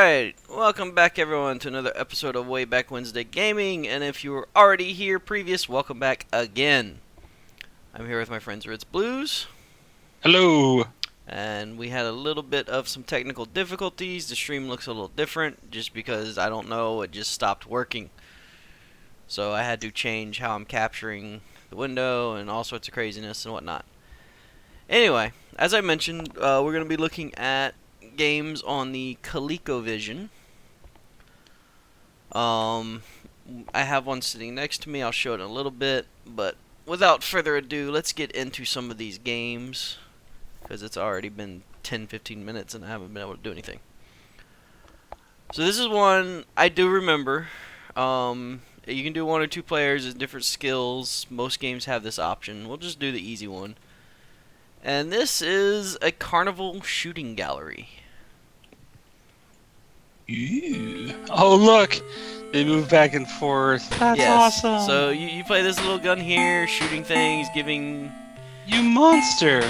Alright, welcome back everyone to another episode of Way Back Wednesday Gaming, and if you were already here previous, welcome back again. I'm here with my friends Ritz Blues. Hello. And we had a little bit of some technical difficulties. The stream looks a little different just because, I don't know, it just stopped working. So I had to change how I'm capturing the window and all sorts of craziness and whatnot. Anyway, as I mentioned, we're going to be looking at games on the ColecoVision. I have one sitting next to me. I'll show it in a little bit, but without further ado, let's get into some of these games because it's already been 10-15 minutes and I haven't been able to do anything. So this is one I do remember. You can do 1 or 2 players with different skills. Most games have this option. We'll just do the easy one. And this is a carnival shooting gallery. Ooh. Oh, look. They move back and forth. That's awesome. So you play this little gun here, shooting things, giving... You monster.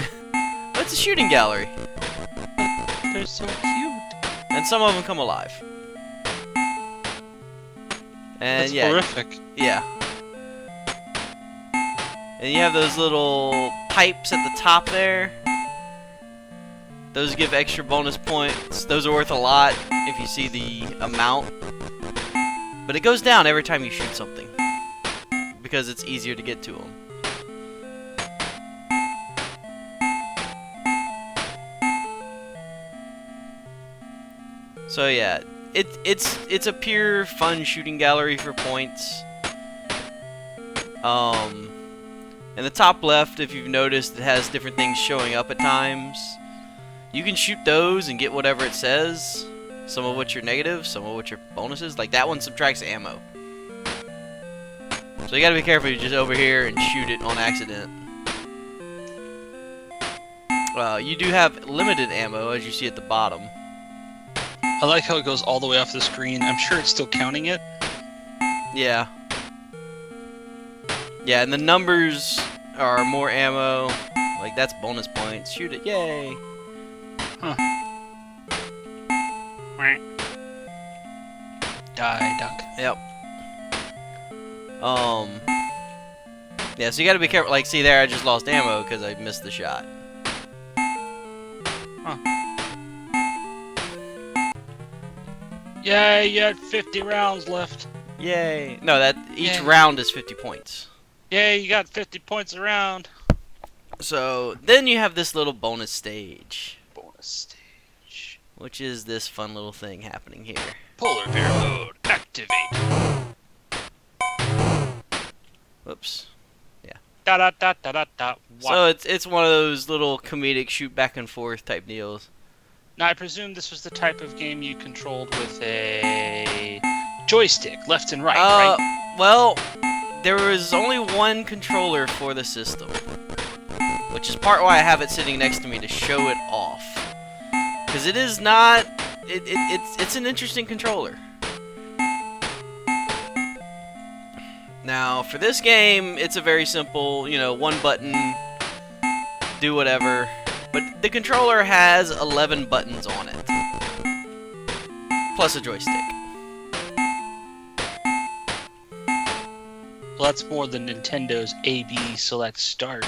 It's a shooting gallery. They're so cute. And some of them come alive. And That's yeah, horrific. Yeah. And you have those little pipes at the top there. Those give extra bonus points. Those are worth a lot if you see the amount. But it goes down every time you shoot something, because it's easier to get to them. So yeah, it's a pure fun shooting gallery for points. In the top left, if you've noticed, it has different things showing up at times. You can shoot those and get whatever it says. Some of which are negative, some of which are bonuses. Like that one subtracts ammo. So you gotta be careful, you just over here and shoot it on accident. You do have limited ammo, as you see at the bottom. I like how it goes all the way off the screen. I'm sure it's still counting it. Yeah. Yeah, and the numbers are more ammo. Like, that's bonus points. Shoot it, yay! Huh. Die, duck. Yep. Yeah, so you gotta be careful. Like, see there, I just lost ammo because I missed the shot. Huh. Yay, you had 50 rounds left. Yay! No, that each round is 50 points. Yay, you got 50 points a round. So, then you have this little bonus stage. Bonus stage. Which is this fun little thing happening here. Polar bear mode, activate. Whoops. Yeah. Da da da da da da. So it's one of those little comedic shoot back and forth type deals. Now I presume this was the type of game you controlled with a joystick, left and right, right? Well, there was only one controller for the system, which is part why I have it sitting next to me to show it off. Because it is not... It's an interesting controller. Now, for this game, it's a very simple, you know, one button, do whatever. But the controller has 11 buttons on it, plus a joystick. Well, that's more than Nintendo's A-B select start.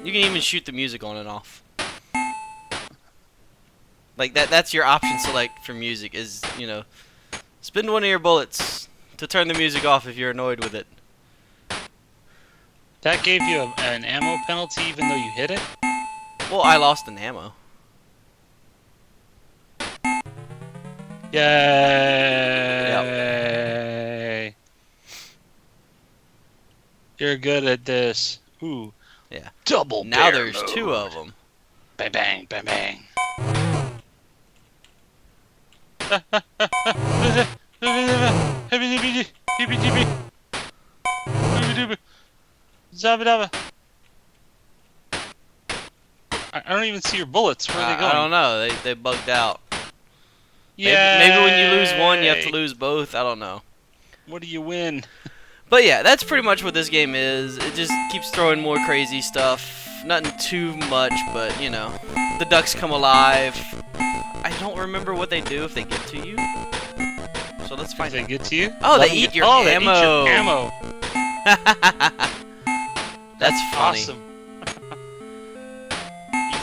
You can even shoot the music on and off. Like, that's your option select for music is, you know, spend one of your bullets to turn the music off if you're annoyed with it. That gave you an ammo penalty even though you hit it? Well, I lost an ammo. Yay! Yep. You're good at this. Ooh. Yeah. Double Now bear there's mode. 2 of them. Bang, bang, bang, bang. I don't even see your bullets. Where are they going? I don't know. They bugged out. Yeah. Maybe when you lose one, you have to lose both. I don't know. What do you win? But yeah, that's pretty much what this game is. It just keeps throwing more crazy stuff. Nothing too much, but you know, the ducks come alive. I don't remember what they do if they get to you. So let's find They out. get to you? Oh, they eat your ammo. They eat your ammo. That's funny. Awesome.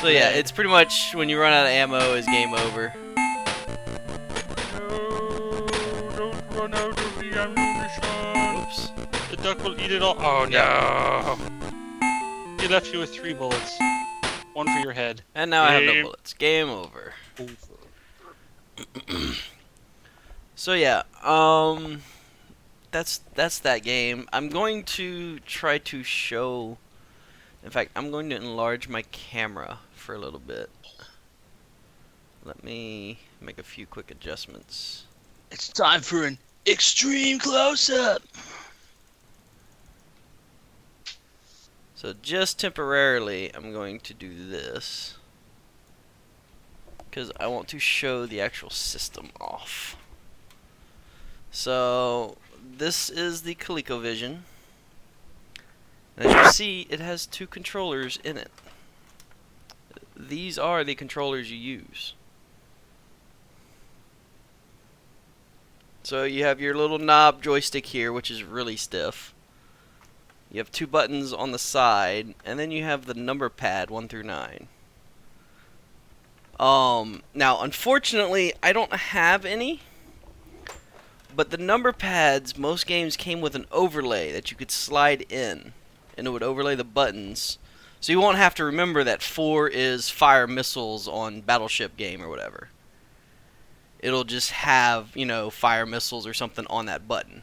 So yeah, it's pretty much when you run out of ammo is game over. No, don't run out of the ammunition. Oops. The duck will eat it all. Oh no! He left you with 3 bullets. 1 for your head. And now I have no bullets. Game over. So yeah, that's that game. I'm going to try to show. In fact, I'm going to enlarge my camera for a little bit. Let me make a few quick adjustments. It's time for an extreme close-up. So just temporarily, I'm going to do this because I want to show the actual system off. So this is the ColecoVision. As you see, it has 2 controllers in it. These are the controllers you use. So you have your little knob joystick here, which is really stiff. You have 2 buttons on the side, and then you have the number pad 1 through 9. Now, unfortunately, I don't have any. But the number pads, most games came with an overlay that you could slide in, and it would overlay the buttons. So you won't have to remember that 4 is fire missiles on Battleship game or whatever. It'll just have, you know, fire missiles or something on that button.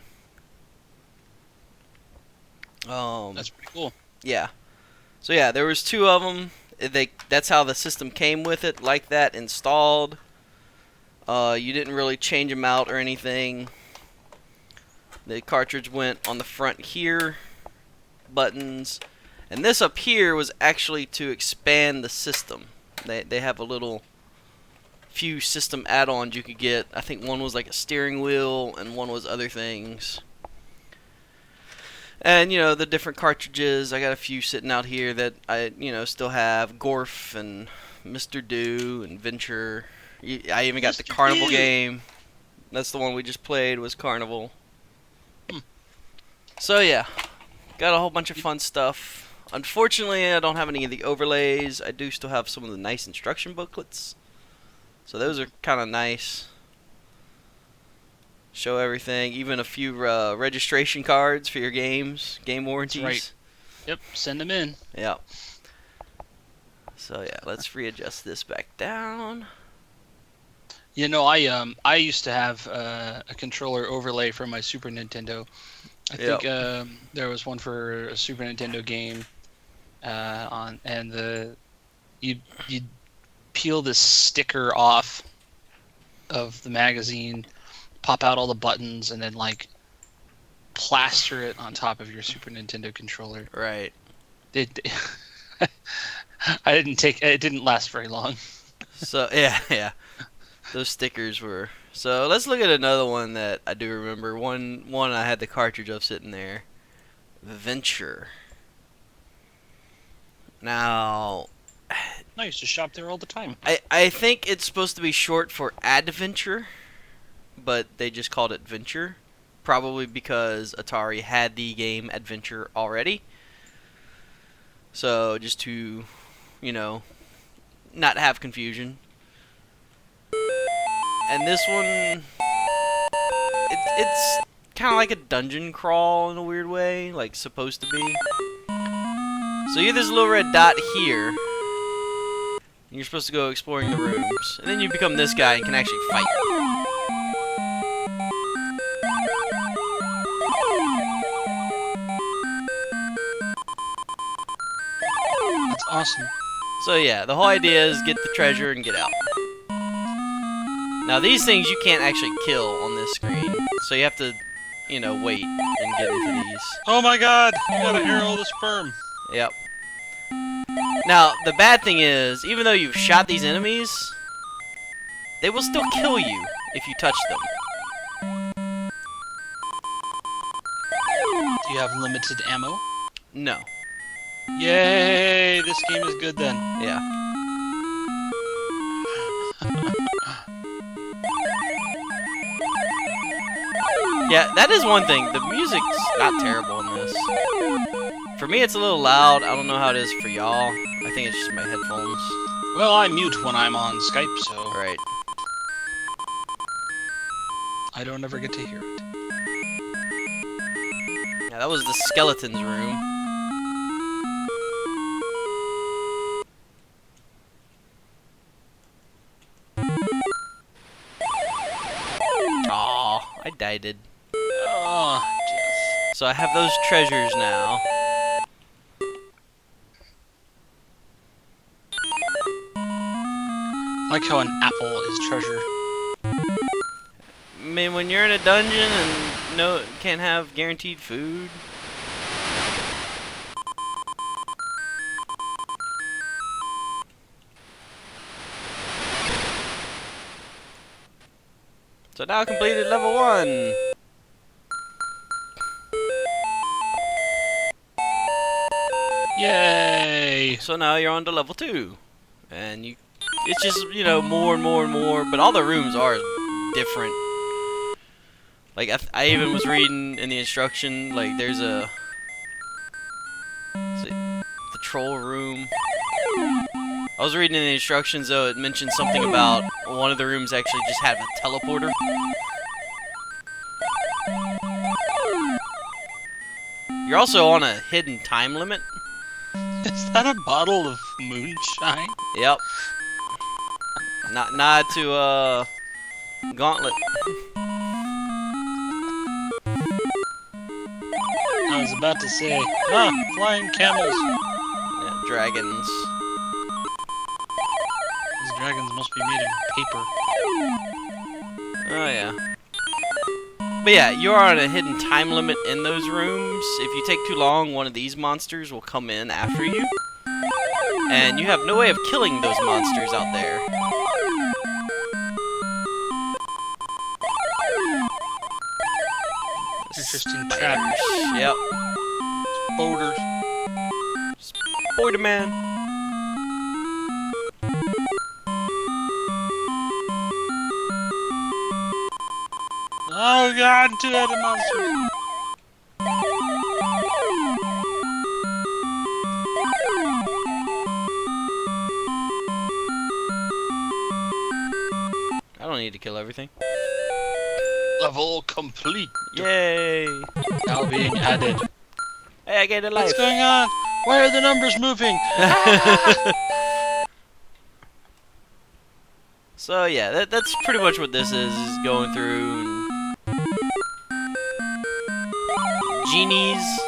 That's pretty cool. Yeah. So yeah, there was 2 of them. That's how the system came with it, like that, installed. You didn't really change them out or anything. The cartridge went on the front here, buttons, and this up here was actually to expand the system. They have a little few system add-ons you could get. I think one was like a steering wheel and one was other things. And you know, the different cartridges, I got a few sitting out here that I, you know, still have. Gorf and Mr. Do and Venture. I even got the Carnival game. That's the one we just played, was Carnival. So yeah, got a whole bunch of fun stuff. Unfortunately, I don't have any of the overlays. I do still have some of the nice instruction booklets. So those are kind of nice. Show everything, even a few registration cards for your games, game warranties. That's right. Yep, send them in. Yep. So yeah, let's readjust this back down. You know, I used to have a controller overlay for my Super Nintendo. I think there was one for a Super Nintendo game you'd peel this sticker off of the magazine, pop out all the buttons, and then like plaster it on top of your Super Nintendo controller. Right. It didn't last very long. So yeah. Those stickers were. So let's look at another one that I do remember. One I had the cartridge of sitting there. Venture. Now, I used to shop there all the time. I think it's supposed to be short for Adventure, but they just called it Venture. Probably because Atari had the game Adventure already. So just to, you know, not have confusion. And this one, it's kind of like a dungeon crawl in a weird way, like supposed to be. So you have this little red dot here, and you're supposed to go exploring the rooms. And then you become this guy and can actually fight. That's awesome. So yeah, the whole idea is get the treasure and get out. Now these things you can't actually kill on this screen, so you have to, you know, wait and get into these. Oh my god! You gotta arrow the sperm. Yep. Now, the bad thing is, even though you've shot these enemies, they will still kill you if you touch them. Do you have limited ammo? No. Yay! This game is good then. Yeah. Yeah, that is one thing. The music's not terrible in this. For me, it's a little loud. I don't know how it is for y'all. I think it's just my headphones. Well, I mute when I'm on Skype, so Right. I don't ever get to hear it. Yeah, that was the skeleton's room. Aw, I died. Oh, Jeff. So I have those treasures now. I like how an apple is treasure. I mean, when you're in a dungeon and can't have guaranteed food. So now I completed level 1. Yay! So now you're on to level 2. And it's just, more and more and more, but all the rooms are different. Like, I even was reading in the instruction, like, there's the troll room. I was reading in the instructions, though, it mentioned something about one of the rooms actually just had a teleporter. You're also on a hidden time limit. Is that a bottle of moonshine? Yep. Nod to, Gauntlet. I was about to say, flying camels. Yeah, dragons. These dragons must be made of paper. Oh, yeah. But yeah, you are on a hidden time limit in those rooms. If you take too long, one of these monsters will come in after you. And you have no way of killing those monsters out there. Interesting trap. Yep. Boulder. Spider-Man. Oh god, two-headed monsters. I don't need to kill everything. Level complete. Yay! Now being added. Hey, I gained a life. What's going on? Why are the numbers moving? So yeah, that's pretty much what this is going through. Genies.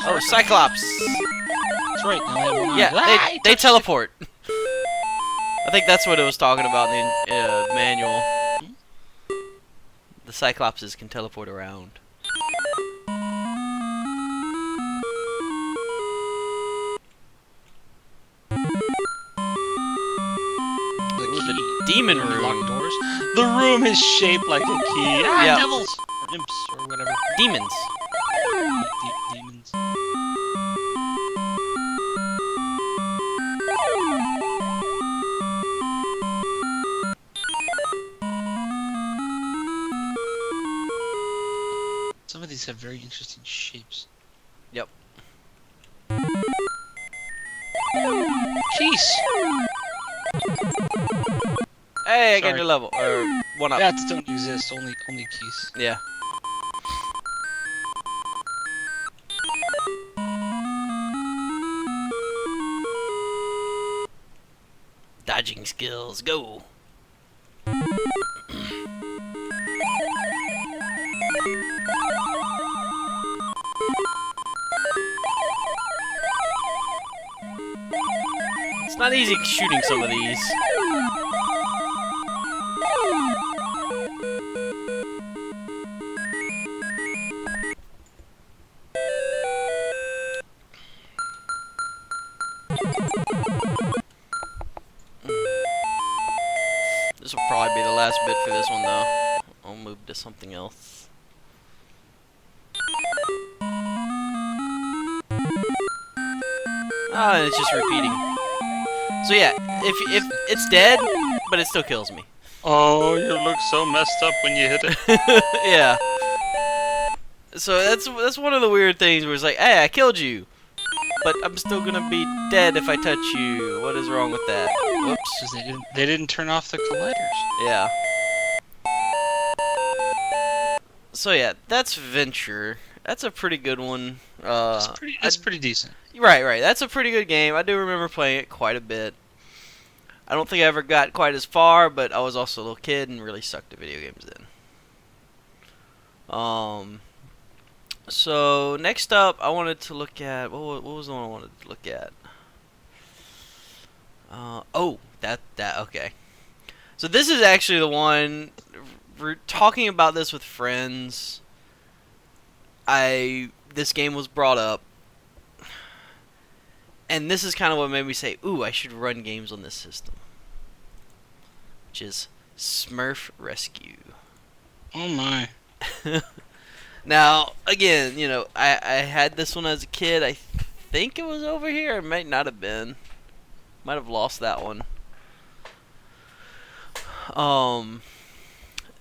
Oh, Cyclops. That's right. Now they have one Yeah, eye. they teleport. I think that's what it was talking about in the manual. The Cyclopses can teleport around. The demon room. Locked doors. The room is shaped like a key. Yeah. Devils, or imps, or whatever. Demons. Demons. Some of these have very interesting shapes. Yep. Keys. Hey, I Sorry. gained a level. Or one up. Bats don't exist. Only keys. Yeah. Dodging skills, go. It's not easy shooting some of these. This will probably be the last bit for this one, though. I'll move to something else. Ah, and it's just repeating. So yeah, if it's dead, but it still kills me. Oh, you look so messed up when you hit it. Yeah. So that's one of the weird things where it's like, hey, I killed you, but I'm still gonna be dead if I touch you. What is wrong with that? Whoops. 'Cause they didn't turn off the colliders. Yeah. So yeah, that's Venture. That's a pretty good one. That's pretty decent. Right. That's a pretty good game. I do remember playing it quite a bit. I don't think I ever got quite as far, but I was also a little kid and really sucked at video games then. So next up, I wanted to look at what was the one I wanted to look at? Okay. So this is actually the one. We're talking about this with friends. This game was brought up, and this is kind of what made me say, "Ooh, I should run games on this system," which is Smurf Rescue. Oh my. Now, again, I had this one as a kid. I think it was over here. It might not have been. Might have lost that one.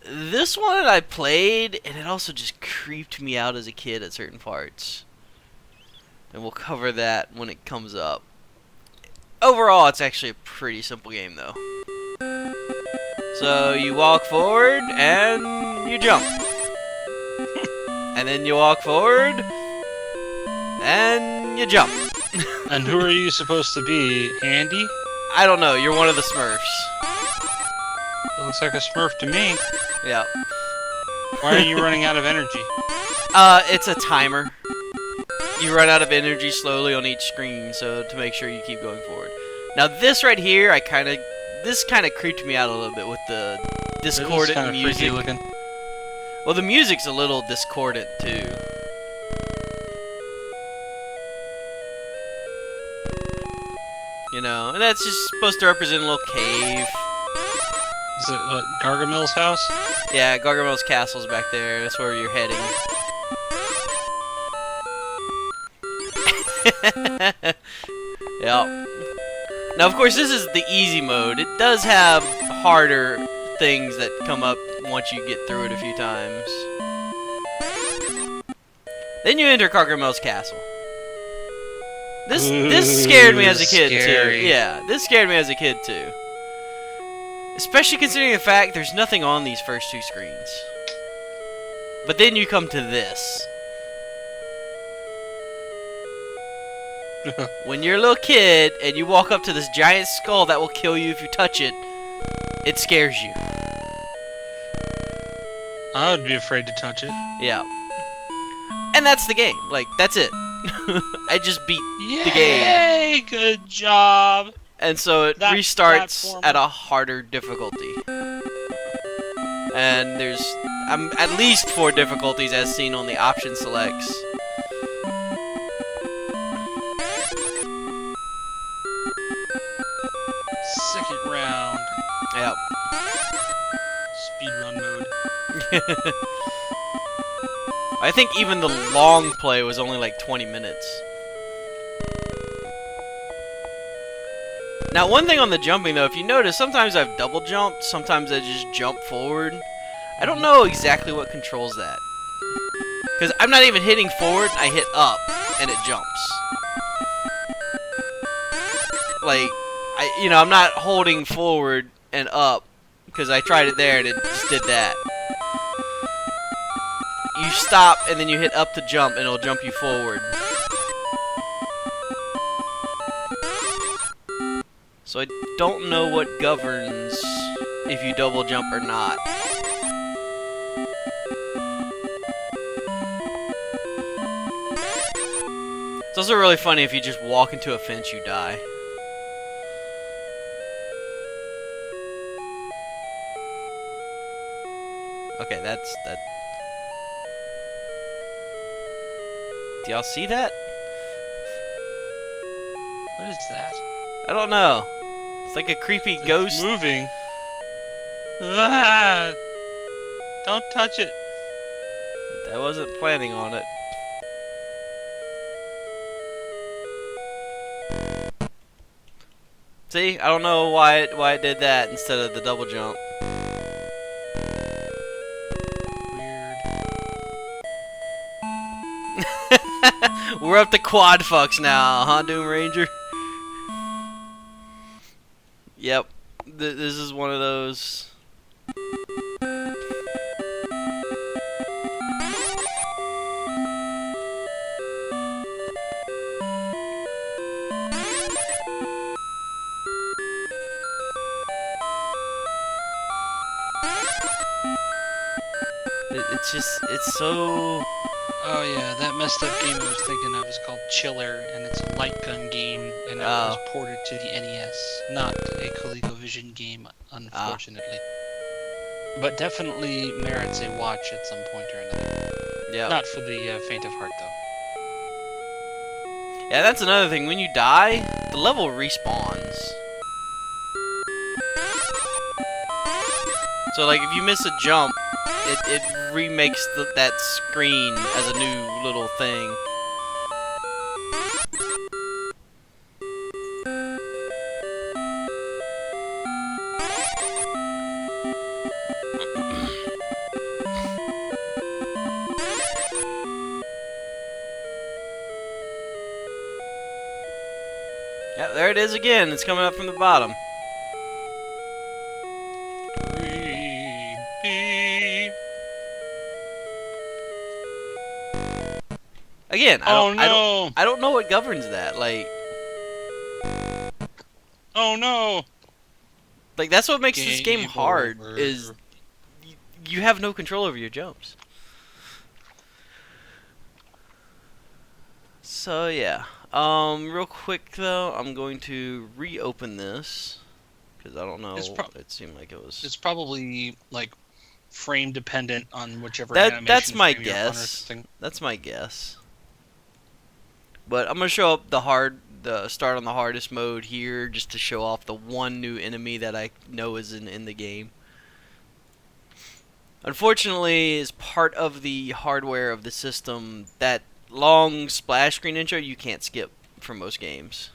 This one I played, and it also just creeped me out as a kid at certain parts. And we'll cover that when it comes up. Overall, it's actually a pretty simple game, though. So, you walk forward, and you jump. And then you walk forward, and you jump. And who are you supposed to be, Andy? I don't know, you're one of the Smurfs. It looks like a Smurf to me. Yeah. Why are you running out of energy? It's a timer. You run out of energy slowly on each screen, so to make sure you keep going forward. Now this right here, this kind of creeped me out a little bit with the discordant music. Looking. Well, the music's a little discordant too. And that's just supposed to represent a little cave. Is it what, Gargamel's house? Yeah, Gargamel's castle's back there. That's where you're heading. Yep. Now, of course, this is the easy mode. It does have harder things that come up once you get through it a few times. Then you enter Gargamel's castle. This scared me as a kid too. Yeah, this scared me as a kid too. Especially considering the fact there's nothing on these first two screens. But then you come to this. When you're a little kid and you walk up to this giant skull that will kill you if you touch it, it scares you. I would be afraid to touch it. Yeah. And that's the game. Like, that's it. I just beat the game. Yay! Good job! And so it restarts at a harder difficulty. And there's at least 4 difficulties as seen on the option selects. Second round. Yep. Speedrun mode. I think even the long play was only like 20 minutes. Now, one thing on the jumping, though, if you notice, sometimes I've double jumped, sometimes I just jump forward. I don't know exactly what controls that. Because I'm not even hitting forward, I hit up, and it jumps. Like, I'm not holding forward and up, because I tried it there and it just did that. You stop, and then you hit up to jump, and it'll jump you forward. So I don't know what governs if you double jump or not. It's also really funny if you just walk into a fence, you die. Okay, that's that. Do y'all see that? What is that? I don't know. It's like a creepy ghost. It's moving. Ah, don't touch it. I wasn't planning on it. See, I don't know why it did that instead of the double jump. Weird. We're up to quad fucks now, huh, Doom Ranger? Yep, this is one of those. It's so... Oh yeah, that messed up game I was thinking of is called Chiller, and it's a light gun game, and it was ported to the NES, not a ColecoVision game, unfortunately. But definitely merits a watch at some point or another. Yeah. Not for the faint of heart, though. Yeah, that's another thing. When you die, the level respawns. So, like, if you miss a jump, it remakes that screen as a new little thing. Yeah, there it is again. It's coming up from the bottom. Again, I don't know what governs that. Like, oh no! Like, that's what makes this game hard. Is you have no control over your jumps. So yeah. Real quick though, I'm going to reopen this because I don't know. It seemed like it was. It's probably like frame dependent on whichever. That's my guess. That's my guess. But I'm gonna show up the start on the hardest mode here, just to show off the one new enemy that I know is in the game. Unfortunately, as part of the hardware of the system, that long splash screen intro you can't skip for most games.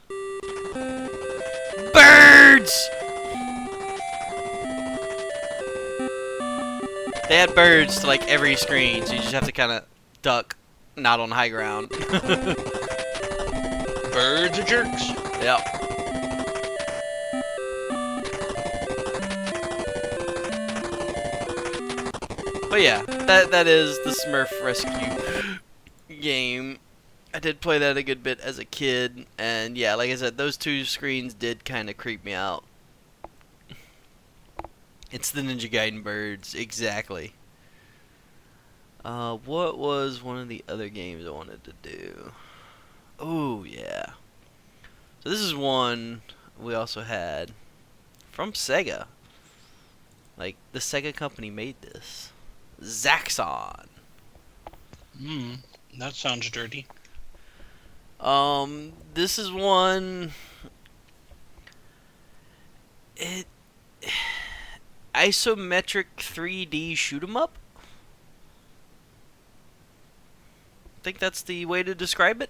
Birds! They had birds to like every screen, so you just have to kind of duck, not on high ground. Birds are jerks. Yep. But yeah, that is the Smurf Rescue game. I did play that a good bit as a kid, and yeah, like I said, those two screens did kind of creep me out. It's the Ninja Gaiden birds, exactly. What was one of the other games I wanted to do? Oh, yeah. So this is one we also had from Sega. Like, the Sega company made this. Zaxxon. That sounds dirty. This is one... Isometric 3D shoot 'em up? I think that's the way to describe it.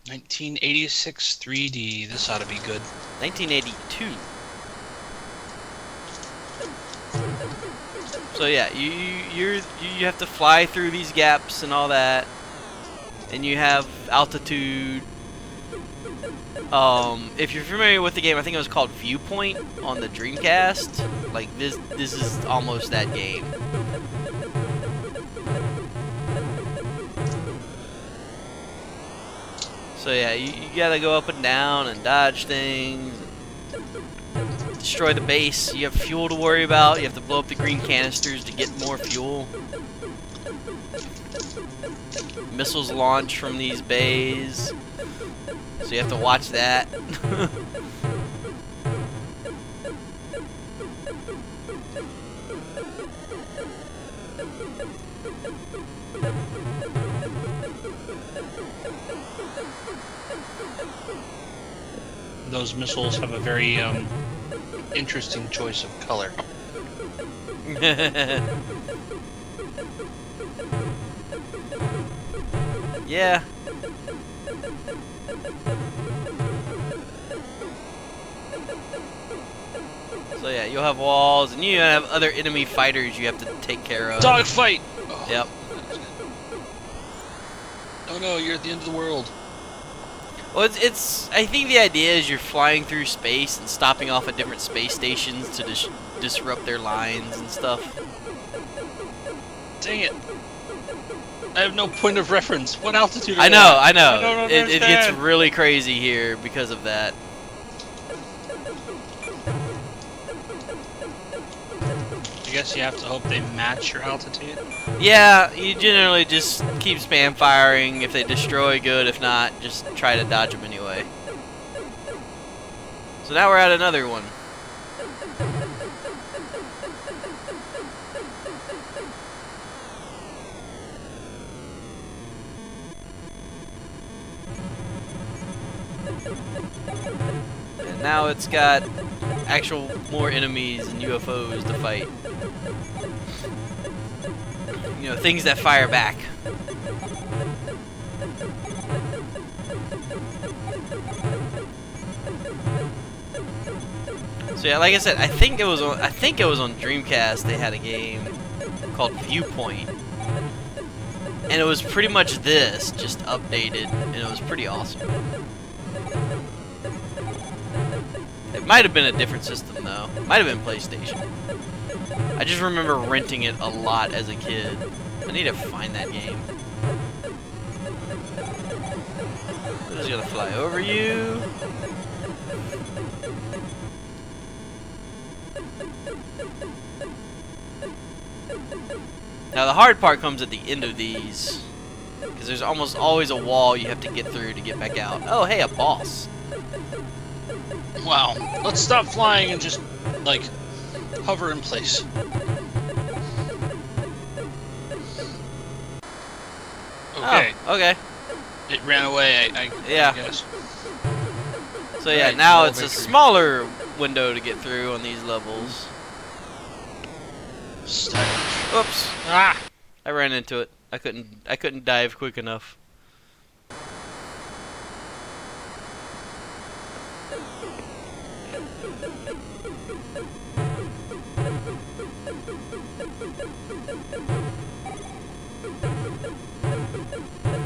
1986 3D. This ought to be good. 1982. So yeah, you have to fly through these gaps and all that, and you have altitude. If you're familiar with the game, I think it was called Viewpoint on the Dreamcast. Like this is almost that game. So yeah, you gotta go up and down and dodge things, and destroy the base. You have fuel to worry about. You have to blow up the green canisters to get more fuel. Missiles launch from these bays, so you have to watch that. Those missiles have a very Interesting choice of color. Yeah. So yeah, you'll have walls, and you have other enemy fighters you have to take care of. Dogfight! Oh, Yep. Oh no, you're at the end of the world. Well, it's. I think the idea is you're flying through space and stopping off at different space stations to disrupt their lines and stuff. Dang it. I have no point of reference. What altitude are I they know, at? I know. I don't It gets understand. really crazy here because of that. I guess you have to hope they match your altitude. Yeah, you generally just keep spam firing. If they destroy, good. If not, just try to dodge them anyway. So now we're at another one. And now it's got actual more enemies and UFOs to fight. You know, things that fire back. So yeah, like I said, I think it was on Dreamcast. They had a game called Viewpoint, and it was pretty much this, just updated, and it was pretty awesome. It might have been a different system though. Might have been PlayStation. I just remember renting it a lot as a kid. I need to find that game. I'm just gonna fly over you. Now the hard part comes at the end of these, because there's almost always a wall you have to get through to get back out. Oh, hey, a boss. Wow. Let's stop flying and just, like, hover in place. Okay. Oh, okay. It ran away, I Yeah. guess. So yeah, Right, now moral it's a victory. smaller window to get through on these levels. Stylish. Oops, Ah! I ran into it. I couldn't dive quick enough.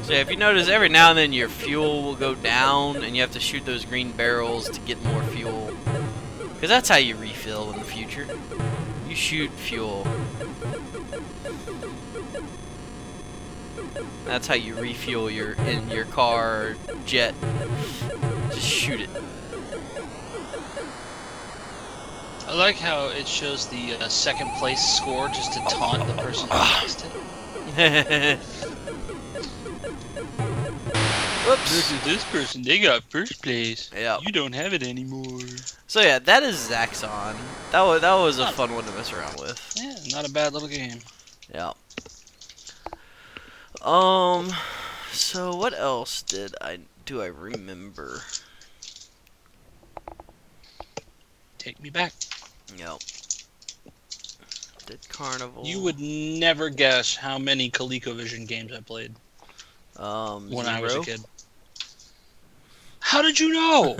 So yeah, if you notice, every now and then your fuel will go down, and you have to shoot those green barrels to get more fuel. Because that's how you refill in the future. You shoot fuel. That's how you refuel in your car or jet. Just shoot it. I like how it shows the second place score just to taunt the person who missed it. Whoops. Look at this person, they got first place. Yeah. You don't have it anymore. So yeah, that is Zaxxon. That was a fun one to mess around with. Yeah, not a bad little game. Yeah. So what else do I remember? Take me back. Yep. Did Carnival. You would never guess how many ColecoVision games I played when I was a 0? kid. How did you know?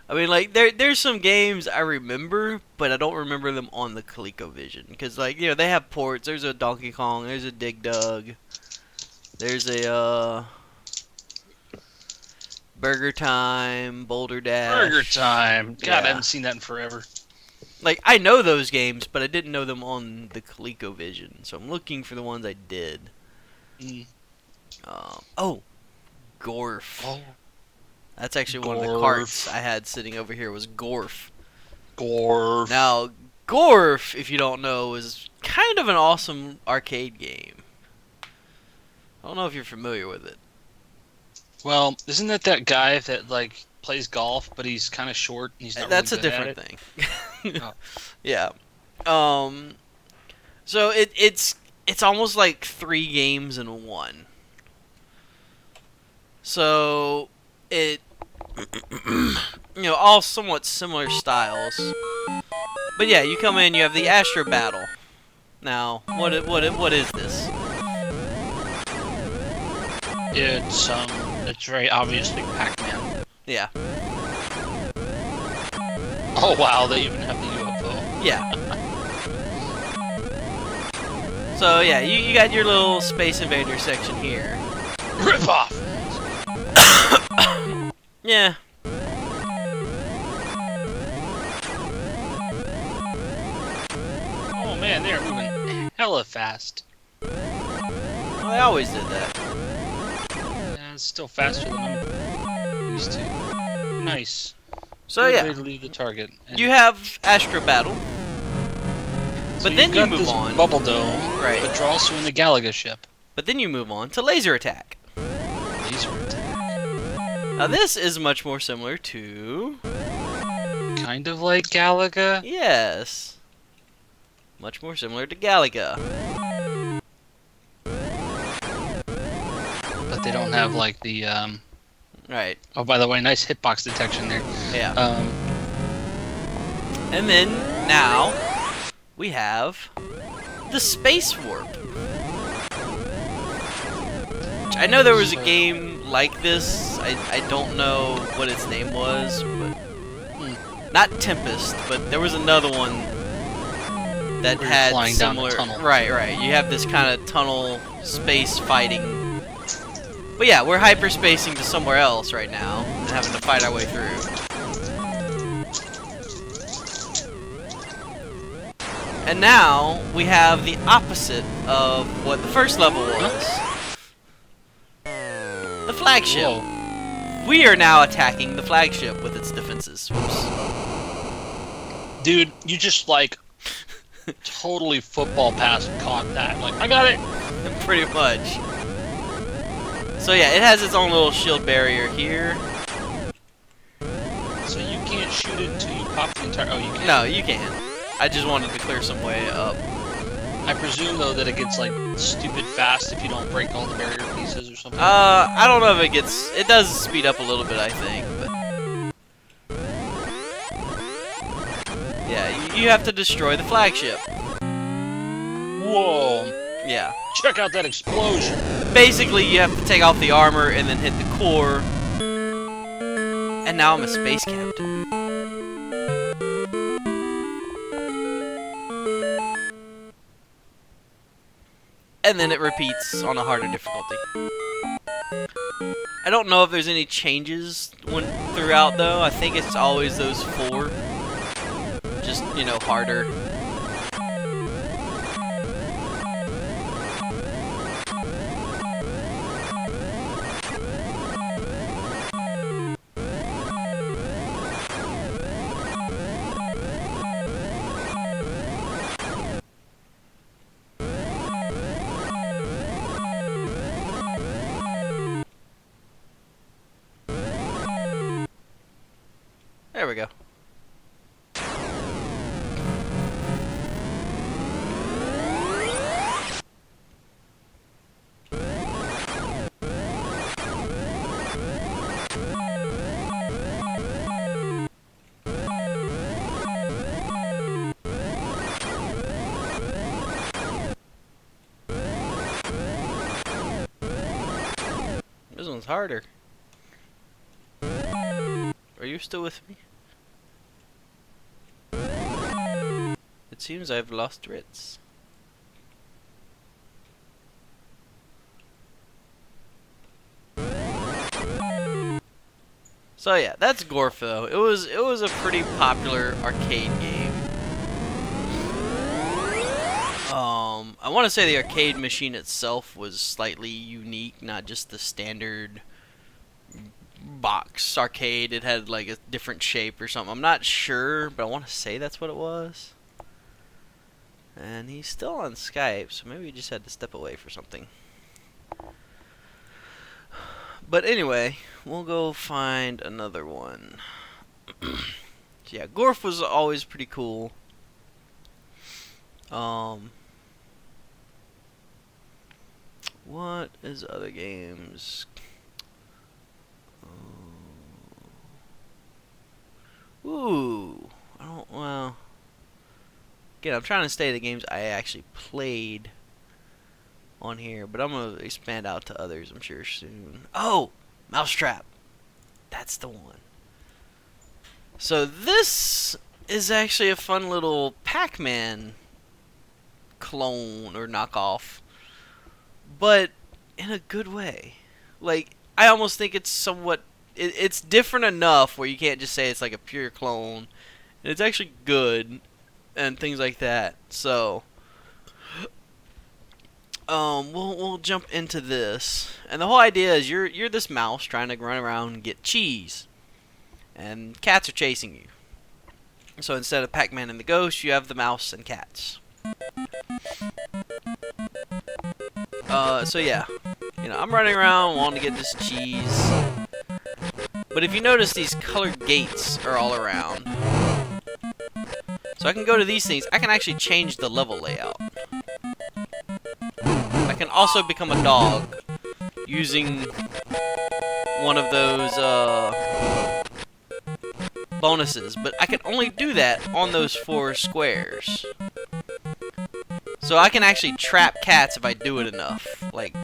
I mean, like, there's some games I remember, but I don't remember them on the ColecoVision. Because, like, you know, they have ports. There's a Donkey Kong. There's a Dig Dug. There's a, Burger Time, Boulder Dash. Burger Time. God, Yeah. I haven't seen that in forever. Like, I know those games, but I didn't know them on the ColecoVision. So I'm looking for the ones I did. Mm. Oh, Gorf. Oh, That's actually one of the Gorf. carts I had sitting over here was Gorf. Gorf. Now, Gorf, if you don't know, is kind of an awesome arcade game. I don't know if you're familiar with it. Well, isn't that guy that, like, plays golf, but he's kind of short and he's not That's really a good different at it? thing. Oh. Yeah. So it's almost like 3 games in one. So it You know, all somewhat similar styles. But yeah, you come in, you have the Astro Battle. Now, what is this? It's very obviously Pac-Man. Yeah. Oh wow, they even have the UFO. Yeah. So yeah, you got your little Space Invader section here. Rip off! Yeah. Oh man, they're moving hella fast. Well, they always did that. Yeah, it's still faster than I'm used to. Nice. So Good yeah, way to leave the target. And you have Astro Battle. so But then you've you got move this on. Bubble Dome, Right. but you're also in the Galaga ship. But then you move on to Laser Attack. Laser attack. Now this is much more similar to... Kind of like Galaga. Yes. Much more similar to Galaga. But they don't have like the Right. Oh, by the way, nice hitbox detection there. Yeah. And then, now, we have the Space Warp. I know there was a game like this. I don't know what its name was, but... Not Tempest, but there was another one that Where you're had flying down a similar... tunnel. Right. You have this kind of tunnel space fighting. But yeah, we're hyperspacing to somewhere else right now and having to fight our way through. And now we have the opposite of what the first level was. The flagship. Whoa. We are now attacking the flagship with its defenses. Whoops. Dude, you just like totally football pass caught that. Like, I got it. Pretty much. So yeah, it has its own little shield barrier here. So you can't shoot it until you pop the entire. Oh, you can. No, you can't. I just wanted to clear some way up. I presume though that it gets like stupid fast if you don't break all the barrier pieces or something. I don't know if it gets... It does speed up a little bit, I think, but... Yeah, you have to destroy the flagship. Whoa! Yeah. Check out that explosion. Basically, you have to take off the armor and then hit the core. And now I'm a space captain. And then it repeats on a harder difficulty. I don't know if there's any changes throughout, though. I think it's always those 4. Just, you know, harder. There we go. This one's harder. Are you still with me? It seems I've lost Ritz. So yeah, that's Gorfo. It was a pretty popular arcade game. I want to say the arcade machine itself was slightly unique, not just the standard box arcade. It had like a different shape or something. I'm not sure, but I want to say that's what it was. And he's still on Skype, so maybe he just had to step away for something. But anyway, we'll go find another one. Yeah, Gorf was always pretty cool. What is other games? Ooh. Well. Again, I'm trying to stay the games I actually played on here, but I'm going to expand out to others, I'm sure, soon. Oh! Mousetrap. That's the one. So this is actually a fun little Pac-Man clone or knockoff, but in a good way. Like, I almost think it's somewhat... It's different enough where you can't just say it's like a pure clone. And it's actually good and things like that. So, we'll jump into this. And the whole idea is you're this mouse trying to run around and get cheese. And cats are chasing you. So instead of Pac-Man and the ghost, you have the mouse and cats. So yeah. You know, I'm running around wanting to get this cheese. But if you notice, these colored gates are all around. So I can go to these things. I can actually change the level layout. I can also become a dog using one of those bonuses, but I can only do that on those 4 squares. So I can actually trap cats if I do it enough. Like,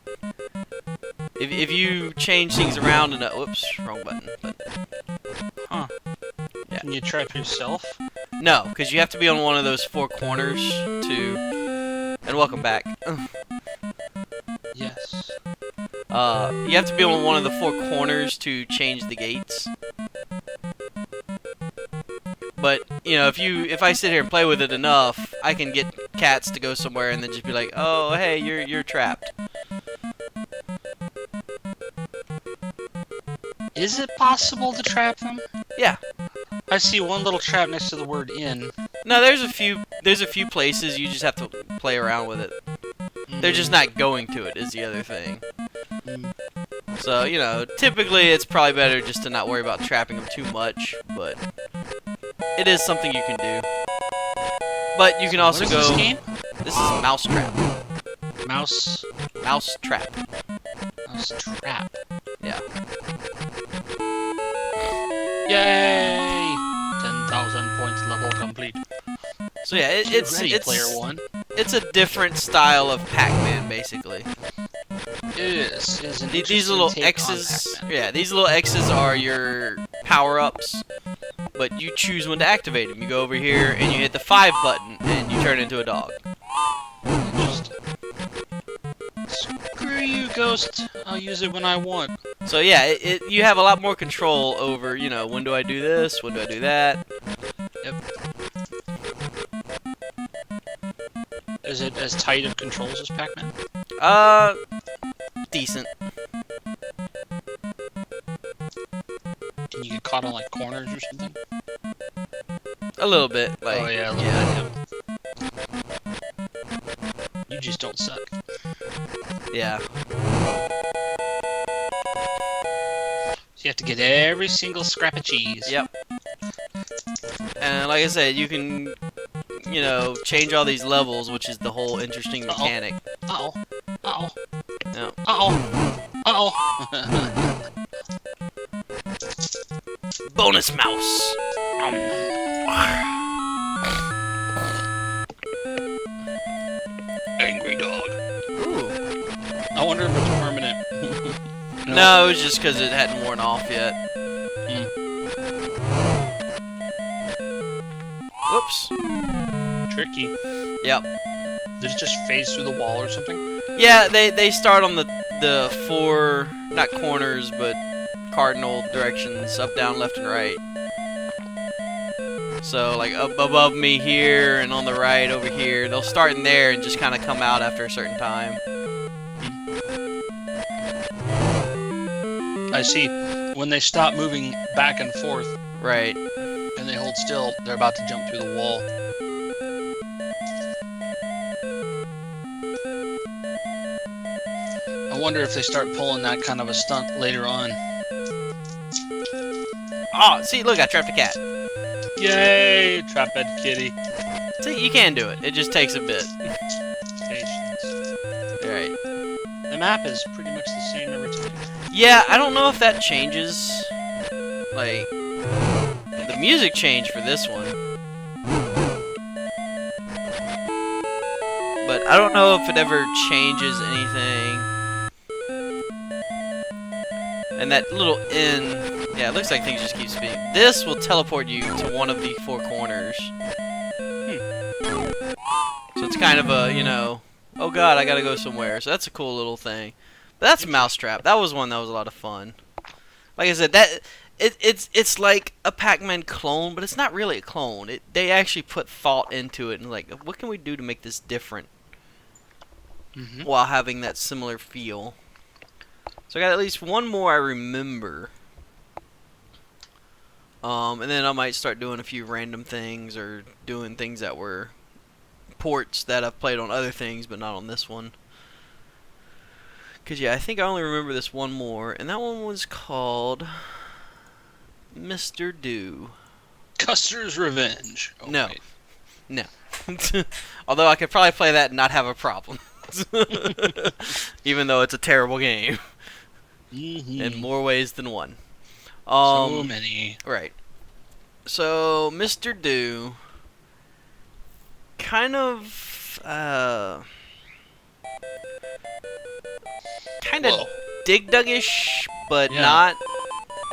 if you change things around enough... Whoops, wrong button. But, Huh. Yeah. Can you trap yourself? No, because you have to be on one of those 4 corners to... And welcome back. Yes. You have to be on one of the 4 corners to change the gates. But, you know, if I sit here and play with it enough, I can get cats to go somewhere and then just be like, oh, hey, you're trapped. Is it possible to trap them? Yeah. I see one little trap next to the word in. No, there's a few places you just have to play around with it. They're just not going to it, is the other thing. So, you know, typically it's probably better just to not worry about trapping them too much, but it is something you can do. But you can also What go... is this game? This is Mousetrap. Mouse Mousetrap. trap. Yeah. Yay! 10,000 points level complete. So yeah, it's Ready, Player One. It's a different style of Pac-Man, basically. Yes, is an These little interesting take on X's, Pac-Man. yeah, these little X's are your power-ups, but you choose when to activate them. You go over here and you hit the 5 button, and you turn into a dog. Interesting. Screw you, Ghost. I'll use it when I want. So yeah, you have a lot more control over, you know, when do I do this, when do I do that. Yep. Is it as tight of controls as Pac-Man? Decent. Can you get caught on like corners or something? A little bit, like, Oh yeah, a little bit. Yep. You just don't suck. yeah. So you have to get every single scrap of cheese. Yep. And like I said, you can, you know, change all these levels, which is the whole interesting mechanic. Uh-oh. Uh-oh. No. Uh-oh. Uh-oh. Bonus mouse. Angry dog. Ooh. I wonder if it's permanent. No, it was just because it hadn't worn off yet. Whoops. Tricky. Yep. Did it just phase through the wall or something? Yeah, they start on the 4, not corners, but cardinal directions, up, down, left, and right. So, like, up above me here, and on the right over here. They'll start in there and just kind of come out after a certain time. I see. When they stop moving back and forth Right. and they hold still, they're about to jump through the wall. I wonder if they start pulling that kind of a stunt later on. Oh, see, look, I trapped a cat. Yay! Traphead kitty. See, you can do it. It just takes a bit. Patience. Right. The map is pretty much the same every time. Yeah, I don't know if that changes. Like, the music changed for this one. But I don't know if it ever changes anything. And that little N, yeah, it looks like things just keep spinning. This will teleport you to one of the 4 corners. So it's kind of a, you know, oh god, I gotta go somewhere. So that's a cool little thing. But that's Mousetrap. That was one that was a lot of fun. Like I said, that it's like a Pac-Man clone, but it's not really a clone. They actually put thought into it and like, what can we do to make this different while having that similar feel? So I got at least one more I remember. And then I might start doing a few random things or doing things that were ports that I've played on other things, but not on this one. Because, yeah, I think I only remember this one more, and that one was called Mr. Do. Custer's Revenge. Oh, No. wait. No. Although I could probably play that and not have a problem. Even though it's a terrible game. In more ways than one. So many. Right. So, Mr. Do kind of Dig Dug-ish, but not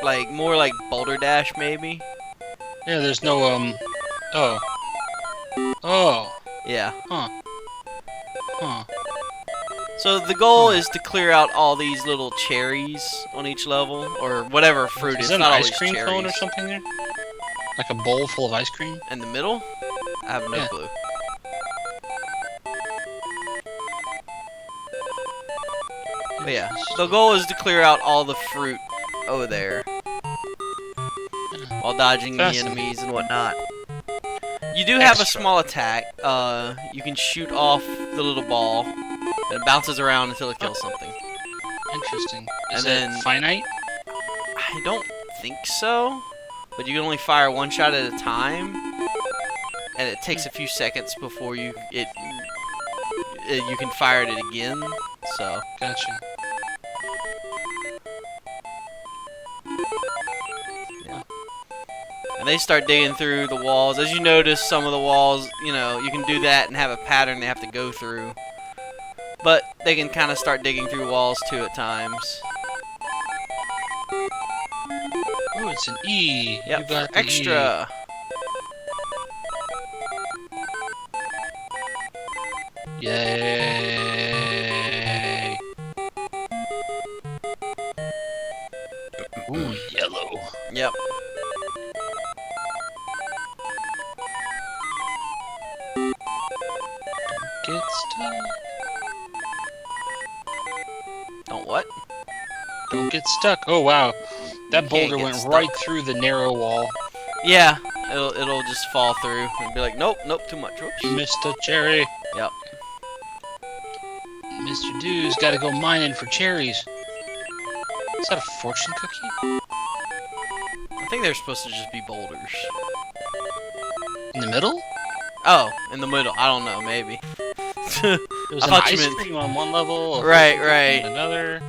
like, more like Boulder Dash maybe. Yeah, there's no oh Yeah. Huh. So the goal is to clear out all these little cherries on each level, or whatever fruit. Is It's that an not ice always cream cherries. cone or something there? Like a bowl full of ice cream? In the middle? I have no clue. But yeah, the goal is to clear out all the fruit over there while dodging the enemies and whatnot. You do have a small attack. You can shoot off the little ball, and it bounces around until it kills something. Interesting. Is And it finite? I don't think so, but you can only fire one shot at a time, and it takes a few seconds before you can fire it again. So. Gotcha. Yeah. And they start digging through the walls. As you notice, some of the walls, you know, you can do that and have a pattern they have to go through. But they can kind of start digging through walls too at times. Oh, it's an E. Yep, You got the extra. E. Yay. Ooh, yellow. Yep. Get stuck. Don't what? Don't get stuck. Oh, wow. That You can't boulder get went stuck. right through the narrow wall. Yeah, it'll just fall through and be like, nope, too much. Whoops. You missed a cherry. Yep. Mr. Do's got to go mining for cherries. Is that a fortune cookie? I think they're supposed to just be boulders. In the middle? Oh, in the middle. I don't know, maybe. There's I an thought you ice meant- cream on one level. A Right, fortune cookie right. on another.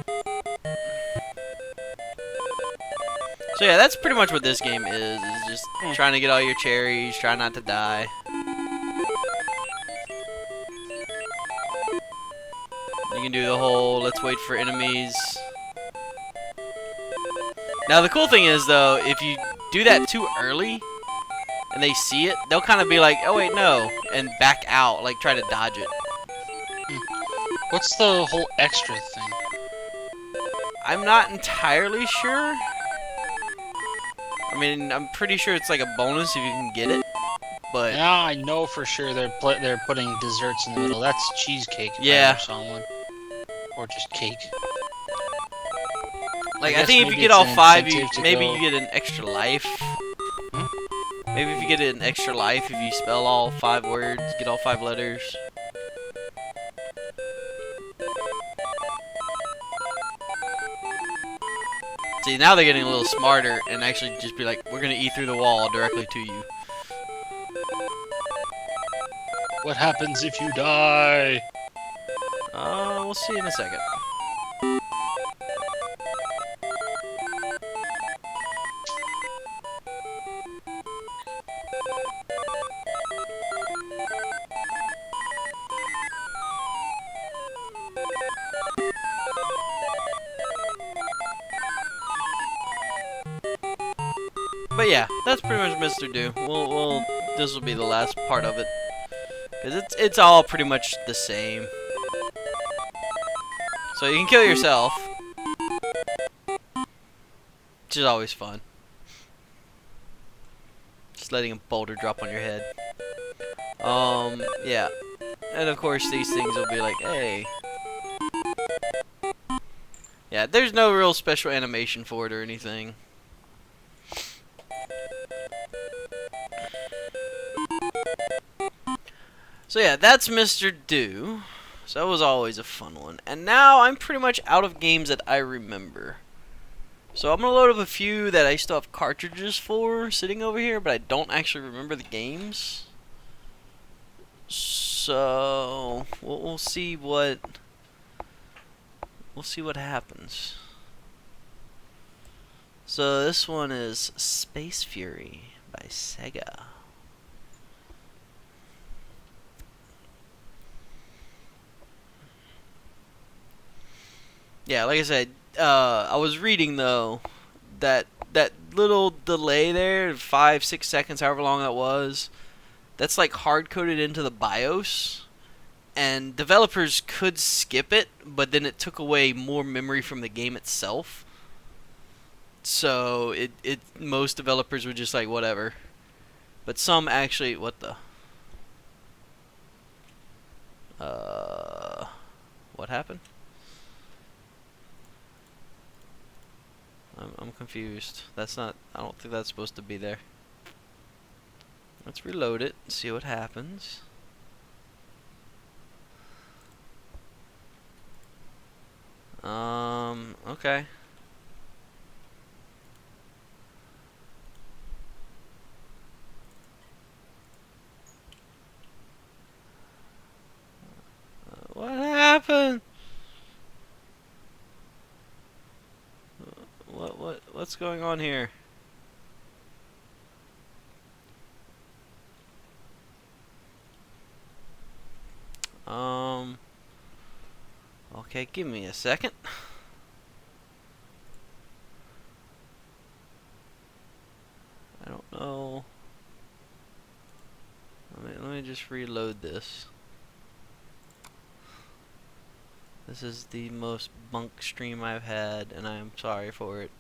So yeah, that's pretty much what this game is just trying to get all your cherries, try not to die. You can do the whole, let's wait for enemies. Now the cool thing is though, if you do that too early, and they see it, they'll kind of be like, oh wait, no, and back out, like try to dodge it. What's the whole extra thing? I'm not entirely sure. I mean, I'm pretty sure it's like a bonus if you can get it, but Yeah, I know for sure they're putting desserts in the middle. That's cheesecake. If Yeah. I ever saw one. Or just cake. like I I think guess if you maybe get it's all an 5, incentive to maybe go- you get an extra life. Hmm? Maybe if you get an extra life, if you spell all 5 words, get all 5 letters. See, now they're getting a little smarter and actually just be like, we're gonna eat through the wall directly to you. What happens if you die? We'll see in a second. But yeah, that's pretty much Mr. Do. This will be the last part of it, cause it's all pretty much the same. So you can kill yourself, which is always fun. Just letting a boulder drop on your head. Yeah. And of course these things will be like, hey. Yeah, there's no real special animation for it or anything. So yeah, that's Mr. Do. So that was always a fun one. And now I'm pretty much out of games that I remember. So I'm going to load up a few that I still have cartridges for sitting over here, but I don't actually remember the games. So we'll see what happens. So this one is Space Fury by Sega. Yeah, like I said, I was reading though that little delay there, 5-6 seconds, however long that was, that's like hard coded into the BIOS, and developers could skip it, but then it took away more memory from the game itself. So most developers were just like whatever, but some actually what happened? I'm confused. That's not. I don't think that's supposed to be there. Let's reload it and see what happens. Okay. What happened? What's going on here? Okay, give me a second. I don't know. Let me just reload this. This is the most bunk stream I've had, and I am sorry for it.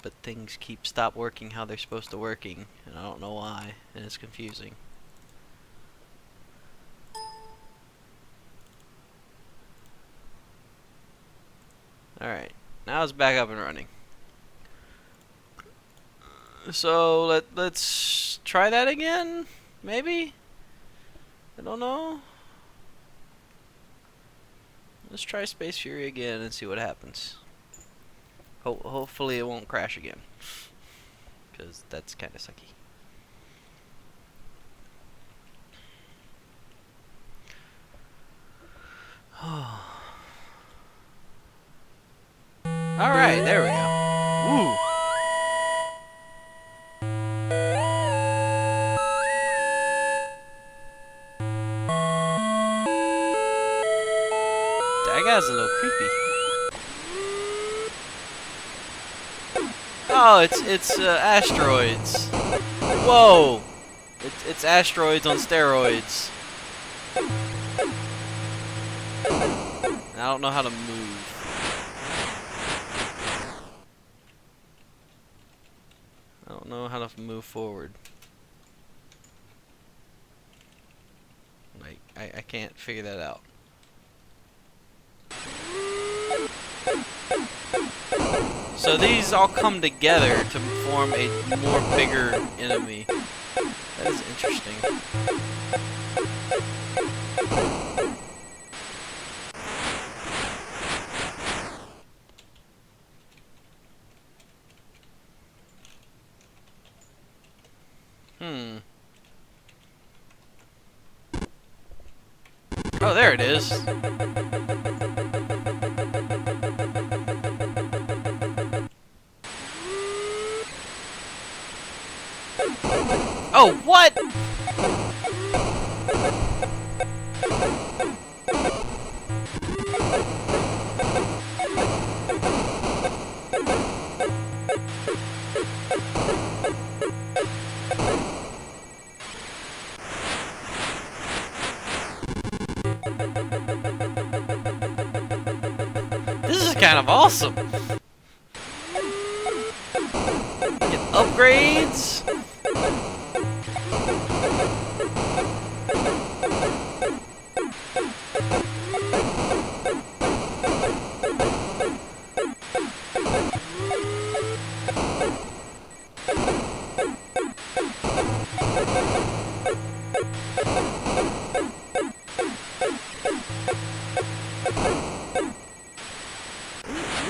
But things stop working how they're supposed to working, and I don't know why, and it's confusing. Alright, now it's back up and running. So let's try that again, maybe? I don't know. Let's try Space Fury again and see what happens. Hopefully it won't crash again, because that's kind of sucky. Alright, there we go. Woo! That guy's a little creepy. Oh, it's asteroids. Whoa! It's asteroids on steroids. I don't know how to move. I don't know how to move forward. Like, I can't figure that out. So these all come together to form a more bigger enemy. That is interesting. Oh, there it is. Oh, what? This is kind of awesome. Get upgrades.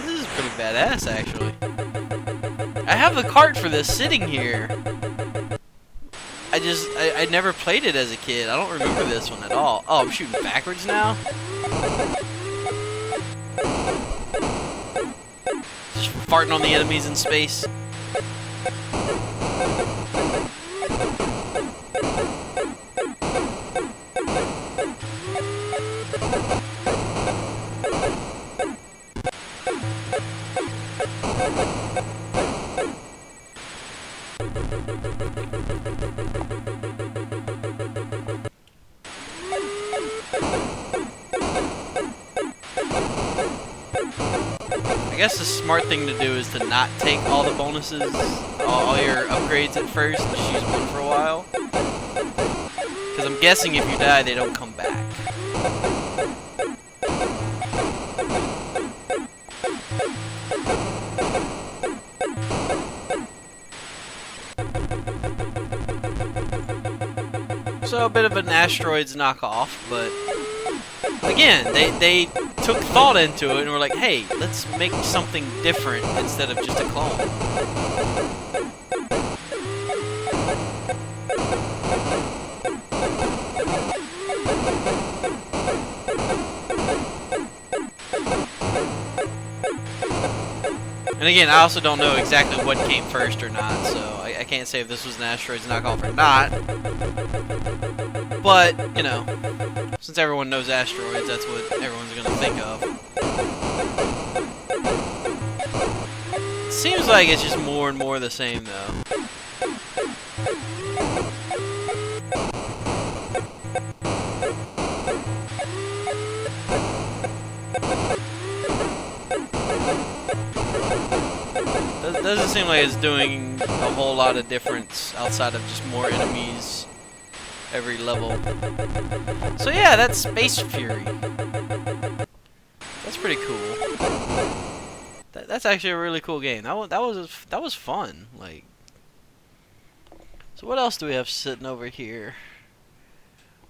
This is pretty badass, actually. I have the cart for this sitting here. I never played it as a kid. I don't remember this one at all. Oh, I'm shooting backwards now? Just farting on the enemies in space. I guess the smart thing to do is to not take all the bonuses, all your upgrades at first, and just use one for a while. Because I'm guessing if you die, they don't come back. So a bit of an Asteroids knockoff, but again, they took thought into it and were like, hey, let's make something different instead of just a clone. And again, I also don't know exactly what came first or not, so I can't say if this was an Asteroids knockoff or not. But, you know, since everyone knows Asteroids, that's what everyone's gonna think of. Seems like it's just more and more the same, though. Doesn't seem like it's doing a whole lot of difference outside of just more enemies every level. So yeah, that's Space Fury. That's pretty cool. That's actually a really cool game. That was fun. Like, so what else do we have sitting over here?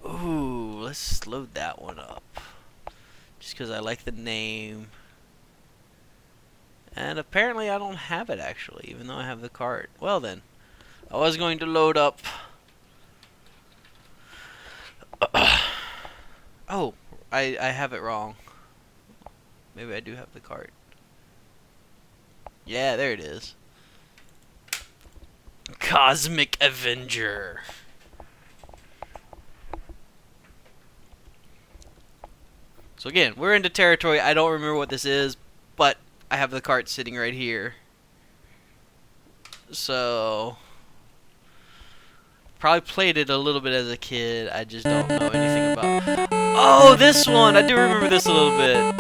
Ooh, let's load that one up. Just because I like the name. And apparently I don't have it actually, even though I have the cart. Well then, I was going to load up. Oh, I have it wrong. Maybe I do have the cart. Yeah, there it is. Cosmic Avenger. So again, we're into territory. I don't remember what this is, but I have the cart sitting right here. So probably played it a little bit as a kid. I just don't know anything about. Oh, this one! I do remember this a little bit.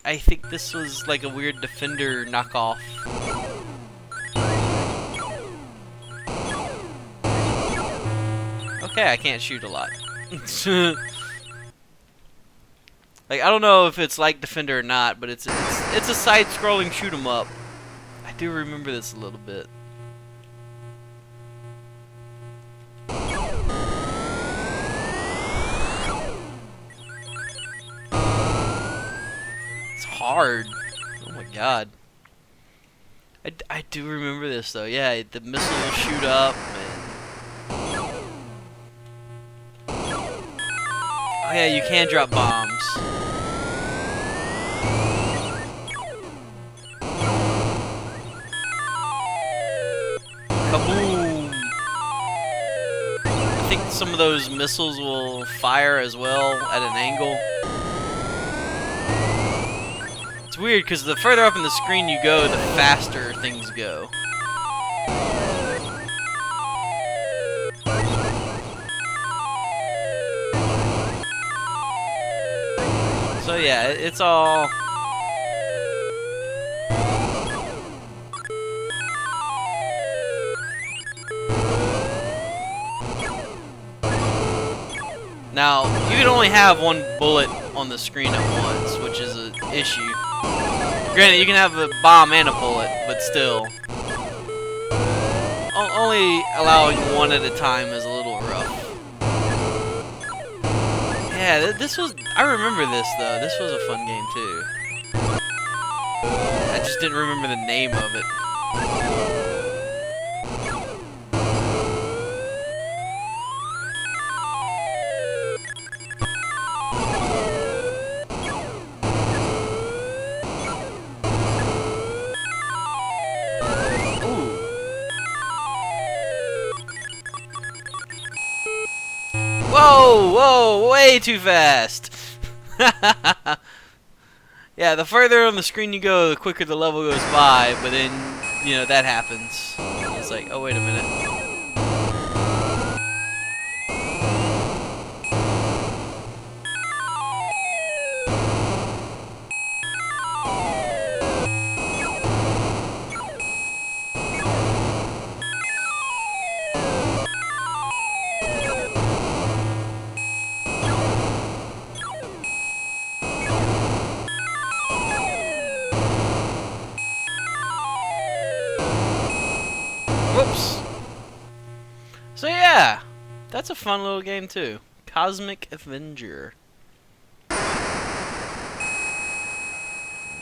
I think this was like a weird Defender knockoff. Okay, I can't shoot a lot. Like, I don't know if it's like Defender or not, but it's a side-scrolling shoot 'em up. I do remember this a little bit. It's hard. Oh my god. I do remember this though. Yeah, the missile will shoot up. Oh yeah, you can drop bombs. Kaboom! I think some of those missiles will fire as well at an angle. It's weird because the further up in the screen you go, the faster things go. So yeah, it's all... Now, you can only have one bullet on the screen at once, which is an issue. Granted, you can have a bomb and a bullet, but still. Only allowing one at a time is a little rough. Yeah, this was... I remember this, though. This was a fun game, too. I just didn't remember the name of it. Whoa, whoa, way too fast. Yeah, the further on the screen you go, the quicker the level goes by, but then, you know, that happens. It's like, oh, wait a minute. Whoops. So yeah, that's a fun little game too. Cosmic Avenger. This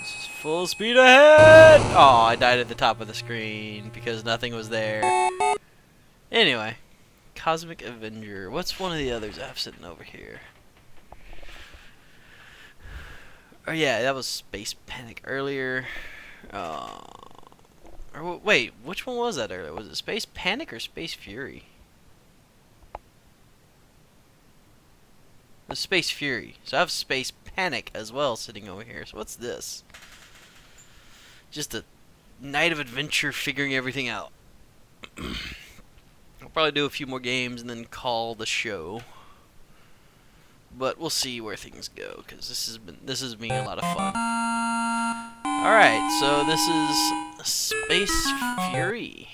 is full speed ahead! Oh, I died at the top of the screen because nothing was there. Anyway, Cosmic Avenger. What's one of the others I have sitting over here? Oh yeah, that was Space Panic earlier. Or wait, which one was that earlier? Was it Space Panic or Space Fury? It was Space Fury. So I have Space Panic as well sitting over here. So what's this? Just a night of adventure figuring everything out. I'll probably do a few more games and then call the show. But we'll see where things go, because this has been a lot of fun. Alright, so this is Space Fury.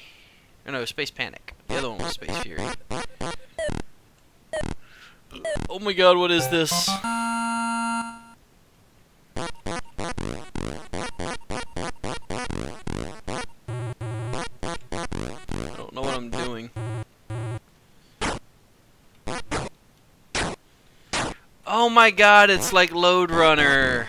Or no, Space Panic. The other one was Space Fury. Oh my god, what is this? I don't know what I'm doing. Oh my god, it's like Lode Runner.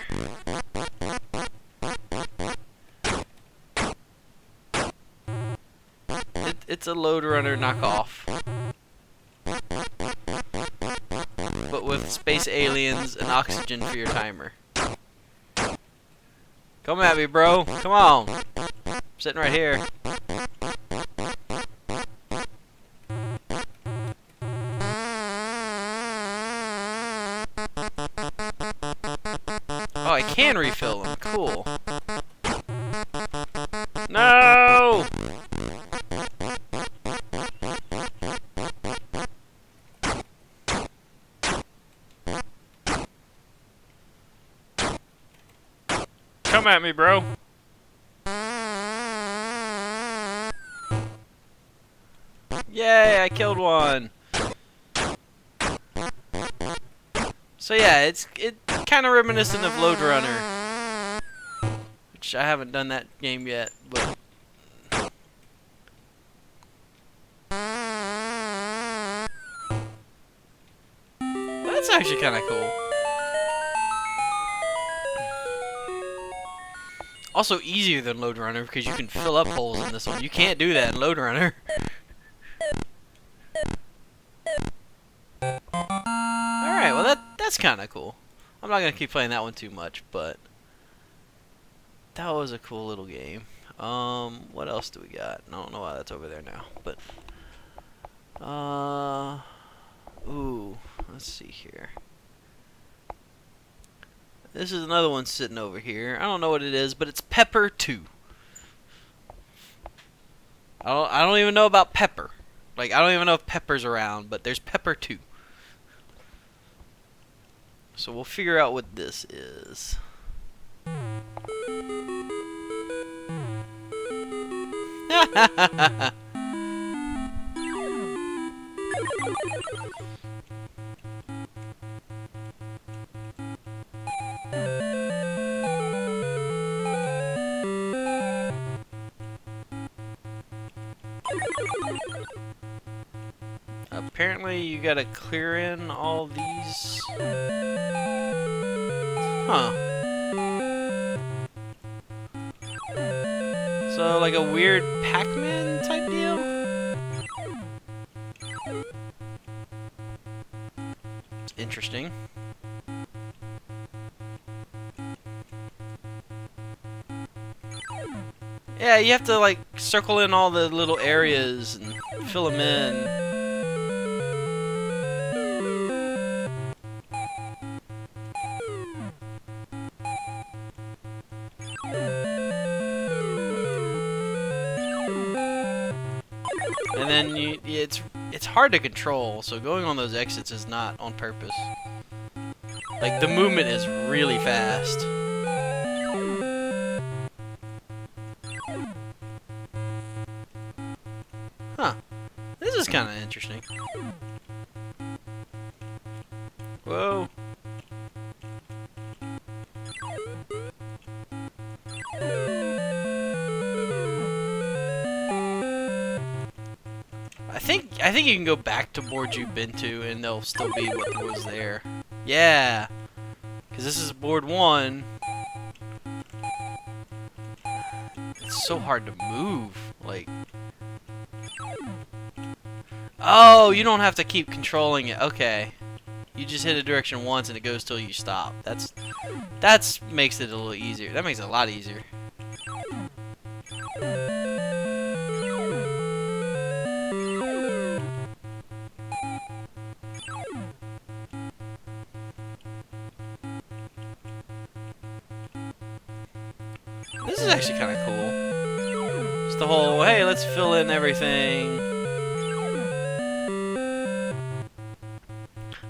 It's a Lode Runner knockoff. But with space aliens and oxygen for your timer. Come at me, bro. Come on. I'm sitting right here. Oh, I can refill them. Cool. No! Come at me, bro. Yay, I killed one. So yeah, it kind of reminiscent of Lode Runner, which I haven't done that game yet, but well, that's actually kind of cool. Also easier than Lode Runner because you can fill up holes in this one. You can't do that in Lode Runner. Alright, well that's kind of cool. I'm not going to keep playing that one too much, but that was a cool little game. What else do we got? I don't know why that's over there now, but ooh, let's see here. This is another one sitting over here. I don't know what it is, but it's Pepper 2. I don't even know about Pepper. Like, I don't even know if Pepper's around, but there's Pepper 2. So we'll figure out what this is. Apparently you gotta clear in all these. Huh. So like a weird Pac-Man type deal? Interesting. Yeah, you have to like circle in all the little areas and fill them in. And then it's hard to control, so going on those exits is not on purpose. Like, the movement is really fast. Huh. This is kind of interesting. Whoa. I think you can go back to boards you've been to and they'll still be what was there. Yeah. Because this is board 1. It's so hard to move. Like. Oh, you don't have to keep controlling it. Okay. You just hit a direction once and it goes till you stop. That's makes it a little easier. That makes it a lot easier. This is actually kind of cool. It's the whole, hey, let's fill in everything.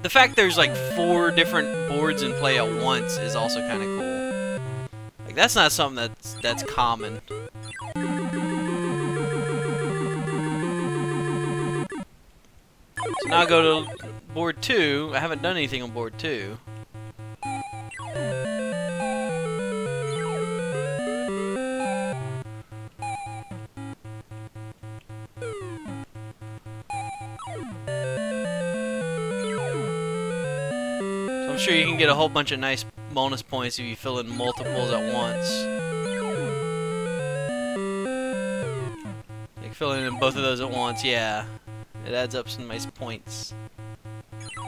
The fact there's like 4 different boards in play at once is also kind of cool. Like, that's not something that's common. So now I go to board 2. I haven't done anything on board 2. I'm sure you can get a whole bunch of nice bonus points if you fill in multiples at once. Like filling in both of those at once, yeah. It adds up some nice points.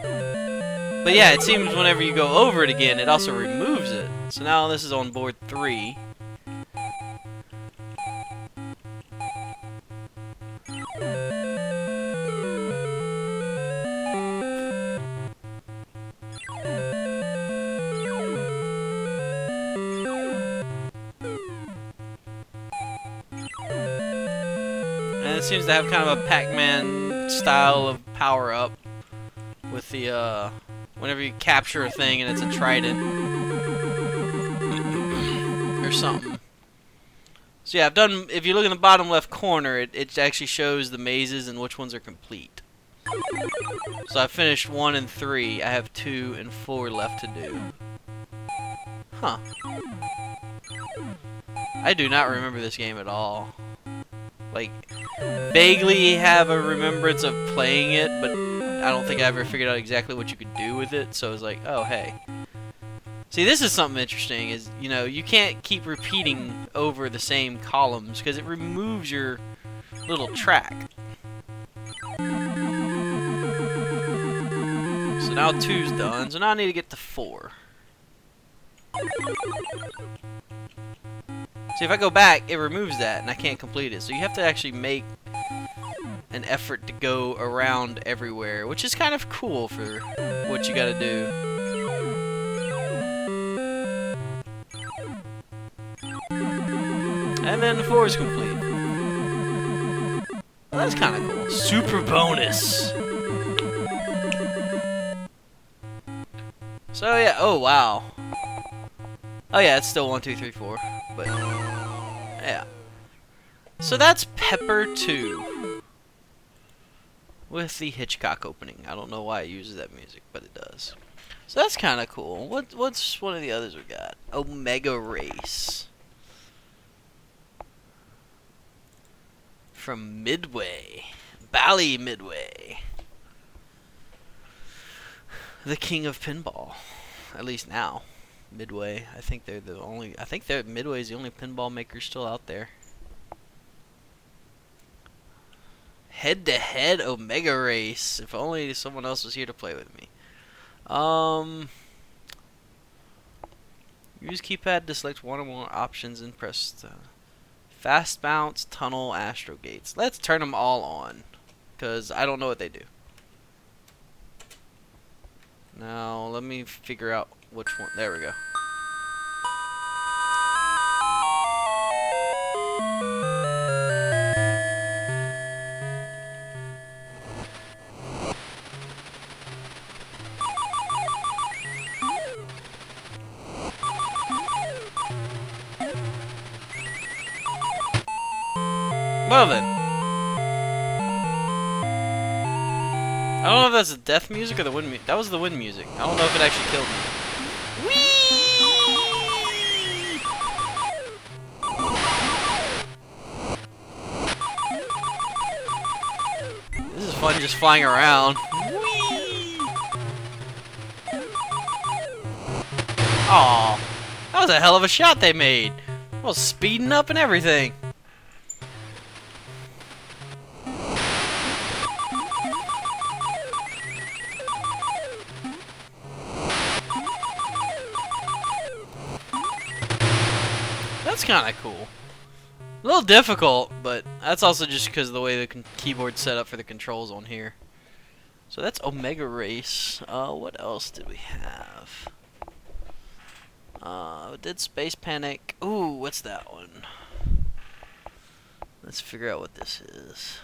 But yeah, it seems whenever you go over it again, it also removes it. So now this is on board 3. And it seems to have kind of a Pac-Man style of power-up with the, whenever you capture a thing and it's a trident. Or something. So yeah, I've done, if you look in the bottom left corner, it actually shows the mazes and which ones are complete. So I finished 1 and 3, I have 2 and 4 left to do. Huh. I do not remember this game at all. Like, vaguely have a remembrance of playing it, but I don't think I ever figured out exactly what you could do with it, so I was like, oh, hey. See, this is something interesting, is, you know, you can't keep repeating over the same columns, because it removes your little track. So now 2's done, so now I need to get to 4. See, if I go back, it removes that, and I can't complete it. So you have to actually make an effort to go around everywhere, which is kind of cool for what you gotta do. And then 4 is complete. Well, that's kind of cool. Super bonus. So yeah, oh wow. Oh yeah, it's still 1, 2, 3, 4. But yeah. So that's Pepper 2. With the Hitchcock opening. I don't know why it uses that music, but it does. So that's kind of cool. What's one of the others we got? Omega Race. From Midway. Bally Midway. The king of pinball. At least now. Midway. I think Midway is the only pinball maker still out there. Head-to-head Omega Race. If only someone else was here to play with me. Use keypad to select one or more options and press fast bounce, tunnel, astro gates. Let's turn them all on, because I don't know what they do. Now, let me figure out which one. There we go. Well then. I don't know if that's the death music or the wind music. That was the wind music. I don't know if it actually killed me. Whee! This is fun just flying around. Whee! Aw. That was a hell of a shot they made. I was speeding up and everything. That's kind of cool. A little difficult, but that's also just because of the way the keyboard's set up for the controls on here. So that's Omega Race. What else did we have? Did Space Panic. Ooh, what's that one? Let's figure out what this is.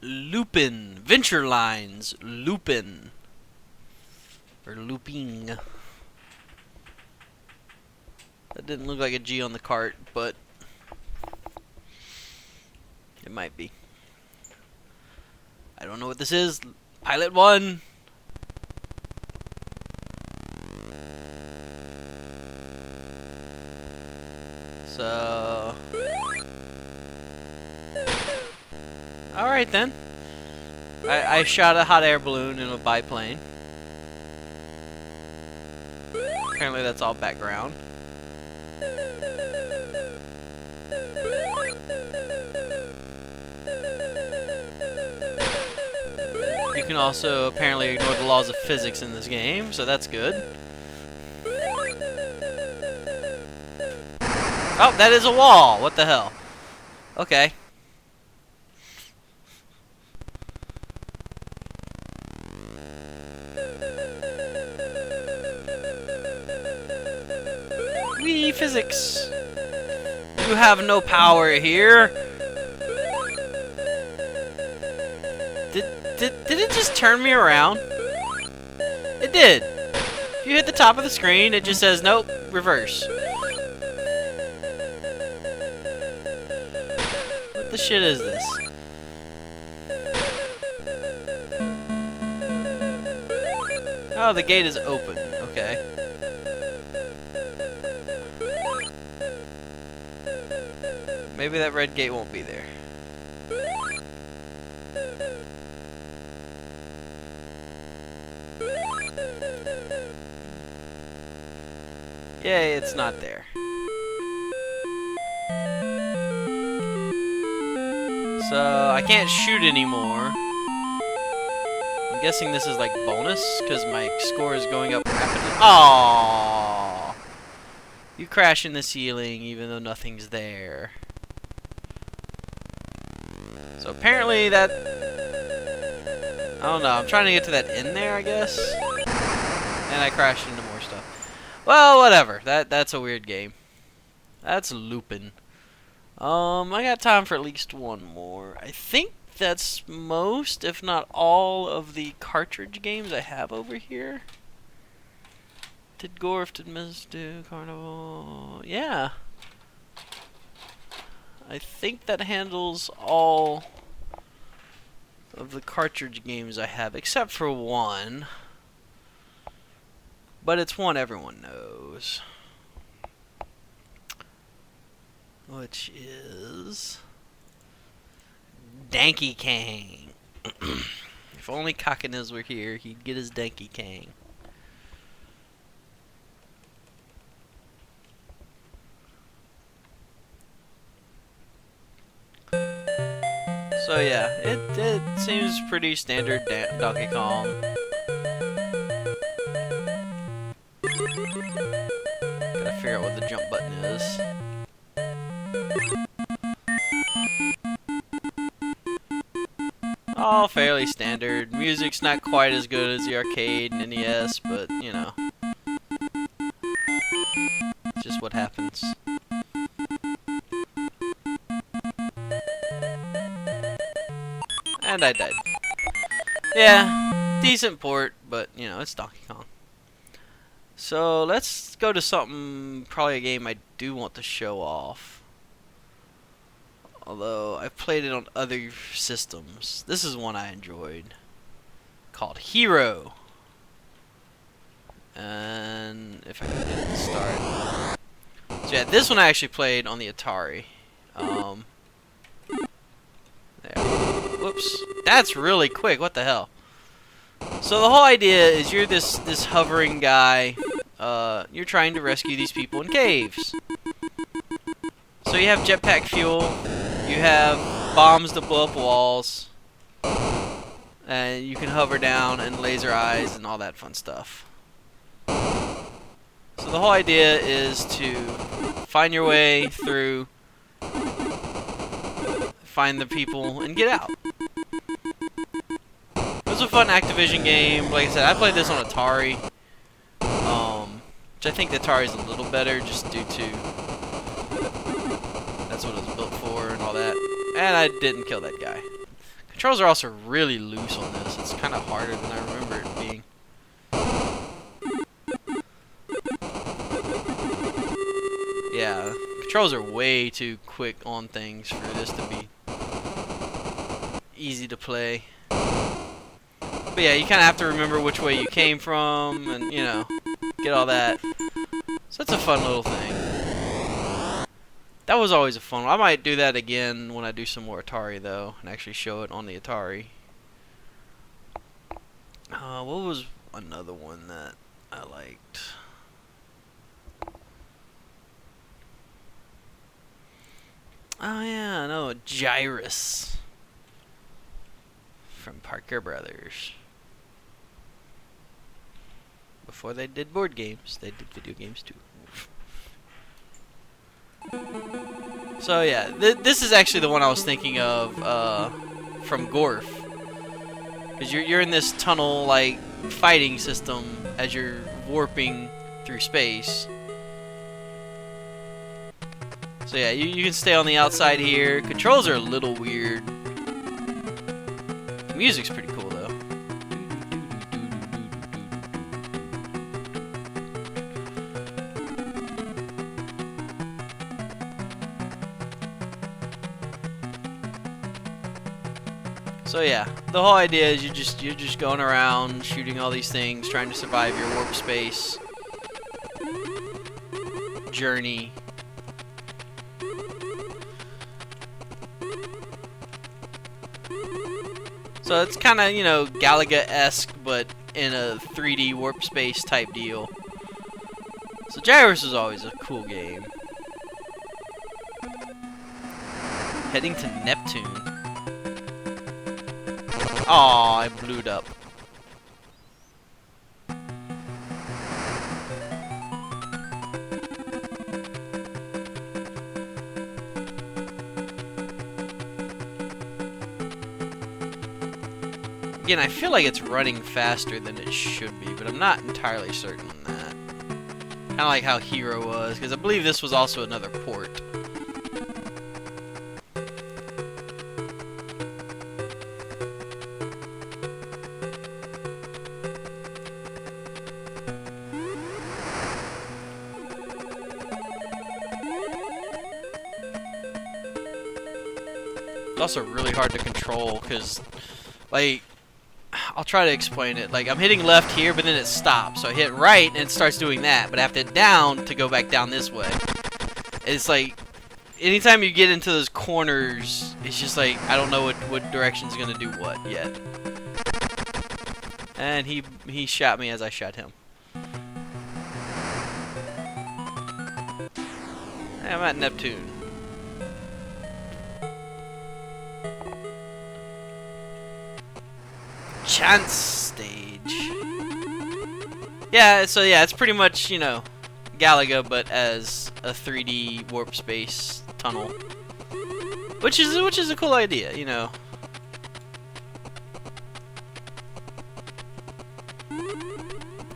Lupin. Venture Lines. Lupin. Or looping. That didn't look like a G on the cart, but it might be. I don't know what this is. Pilot 1. So, alright then. I shot a hot air balloon in a biplane. Apparently that's all background. You can also apparently ignore the laws of physics in this game, so that's good. Oh, that is a wall! What the hell? Okay. Wee, physics! You have no power here! Did it just turn me around? It did! If you hit the top of the screen, it just says, nope, reverse. What the shit is this? Oh, the gate is open. Okay. Maybe that red gate won't be there. Yay, it's not there. So, I can't shoot anymore. I'm guessing this is like bonus, because my score is going up rapidly. Aww! You crash in the ceiling even though nothing's there. So apparently that... I don't know, I'm trying to get to that end there, I guess. And I crashed into more stuff. Well, whatever. That's a weird game. That's looping. I got time for at least one more. I think that's most, if not all, of the cartridge games I have over here. Did Gorf, did Miss do Carnival? Yeah. I think that handles all of the cartridge games I have, except for one. But it's one everyone knows. Which is Danky Kang. If only Cockiness were here, he'd get his Danky Kang. So yeah, it seems pretty standard Donkey Kong. Gotta figure out what the jump button is. All fairly standard. Music's not quite as good as the arcade and NES, but you know, it's just what happens. And I died. Yeah, decent port, but you know, it's Donkey Kong. So let's go to something, probably a game I do want to show off. Although I've played it on other systems. This is one I enjoyed, called Hero. And if I can get it to start. So yeah, this one I actually played on the Atari. There. Whoops. That's really quick. What the hell? So the whole idea is you're this hovering guy. You're trying to rescue these people in caves. So you have jetpack fuel. You have bombs to blow up walls. And you can hover down and laser eyes and all that fun stuff. So the whole idea is to find your way through, find the people, and get out. It was a fun Activision game. Like I said, I played this on Atari, which I think the Atari is a little better just due to that's what it was built for and all that. And I didn't kill that guy. Controls are also really loose on this. It's kind of harder than I remember it being. Yeah, controls are way too quick on things for this to be easy to play. But yeah, you kind of have to remember which way you came from and, you know, get all that. So that's a fun little thing. That was always a fun one. I might do that again when I do some more Atari, though, and actually show it on the Atari. What was another one that I liked? Oh yeah, no, Gyrus from Parker Brothers. Before they did board games, they did video games too. So yeah, this is actually the one I was thinking of from Gorf. Because you're in this tunnel like fighting system as you're warping through space. So yeah, you can stay on the outside here. Controls are a little weird. The music's pretty cool though. So yeah, the whole idea is you're just going around shooting all these things, trying to survive your warp space journey. So it's kind of, you know, Galaga-esque, but in a 3D warp space type deal. So Gyrus is always a cool game. Heading to Neptune. Aw, I blew it up. Again, I feel like it's running faster than it should be, but I'm not entirely certain on that. Kind of like how Hero was, because I believe this was also another port. It's also really hard to control, because, like, I'll try to explain it. Like, I'm hitting left here, but then it stops. So I hit right, and it starts doing that. But I have to hit down to go back down this way. It's like, anytime you get into those corners, it's just like, I don't know what direction's going to do what yet. And he shot me as I shot him. I'm at Neptune. Chance stage. Yeah, so yeah, it's pretty much, you know, Galaga, but as a 3D warp space tunnel, which is a cool idea, you know.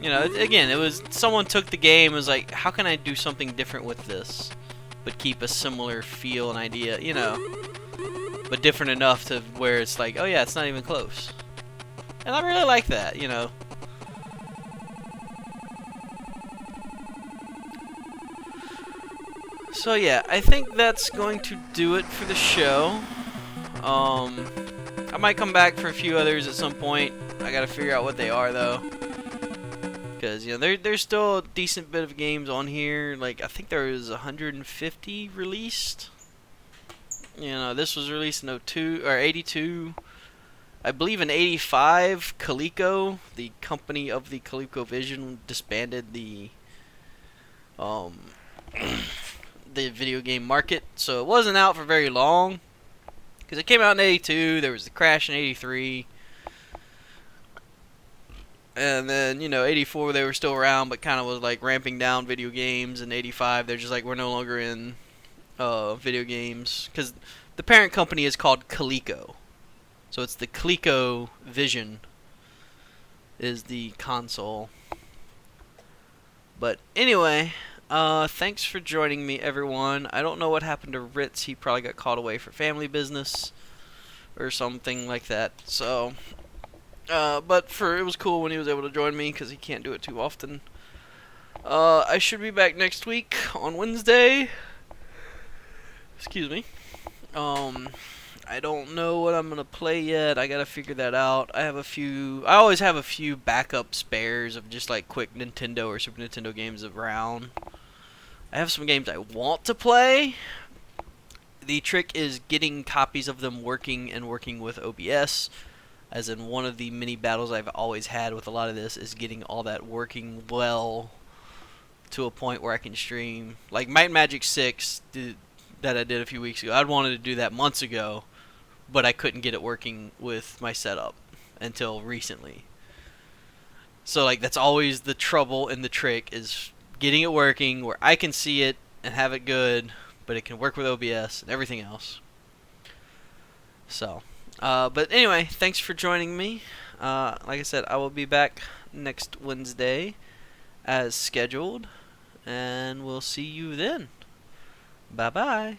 You know, again, it was someone took the game and was like, how can I do something different with this, but keep a similar feel and idea, you know, but different enough to where it's like, oh yeah, it's not even close. And I really like that, you know. So yeah, I think that's going to do it for the show. I might come back for a few others at some point. I gotta figure out what they are though. Because, you know, there's still a decent bit of games on here. Like, I think there was 150 released. You know, this was released in 82. I believe in 85, Coleco, the company of the ColecoVision, disbanded the the video game market, so it wasn't out for very long. Because it came out in 82, there was the crash in 83, and then, you know, 84 they were still around, but kind of was like ramping down video games. In 85 they're just like, we're no longer in video games, because the parent company is called Coleco. So it's the ColecoVision is the console. But anyway, thanks for joining me, everyone. I don't know what happened to Ritz. He probably got called away for family business or something like that. So, but it was cool when he was able to join me, because he can't do it too often. I should be back next week on Wednesday. Excuse me. I don't know what I'm gonna play yet. I gotta figure that out. I always have a few backup spares of just like quick Nintendo or Super Nintendo games around. I have some games I want to play. The trick is getting copies of them working and working with OBS. As in, one of the mini battles I've always had with a lot of this is getting all that working well to a point where I can stream. Like Might and Magic 6 that I did a few weeks ago. I'd wanted to do that months ago, but I couldn't get it working with my setup until recently. So like, that's always the trouble and the trick, is getting it working where I can see it and have it good, but it can work with OBS and everything else. So, but anyway, thanks for joining me. Like I said, I will be back next Wednesday as scheduled, and we'll see you then. Bye-bye.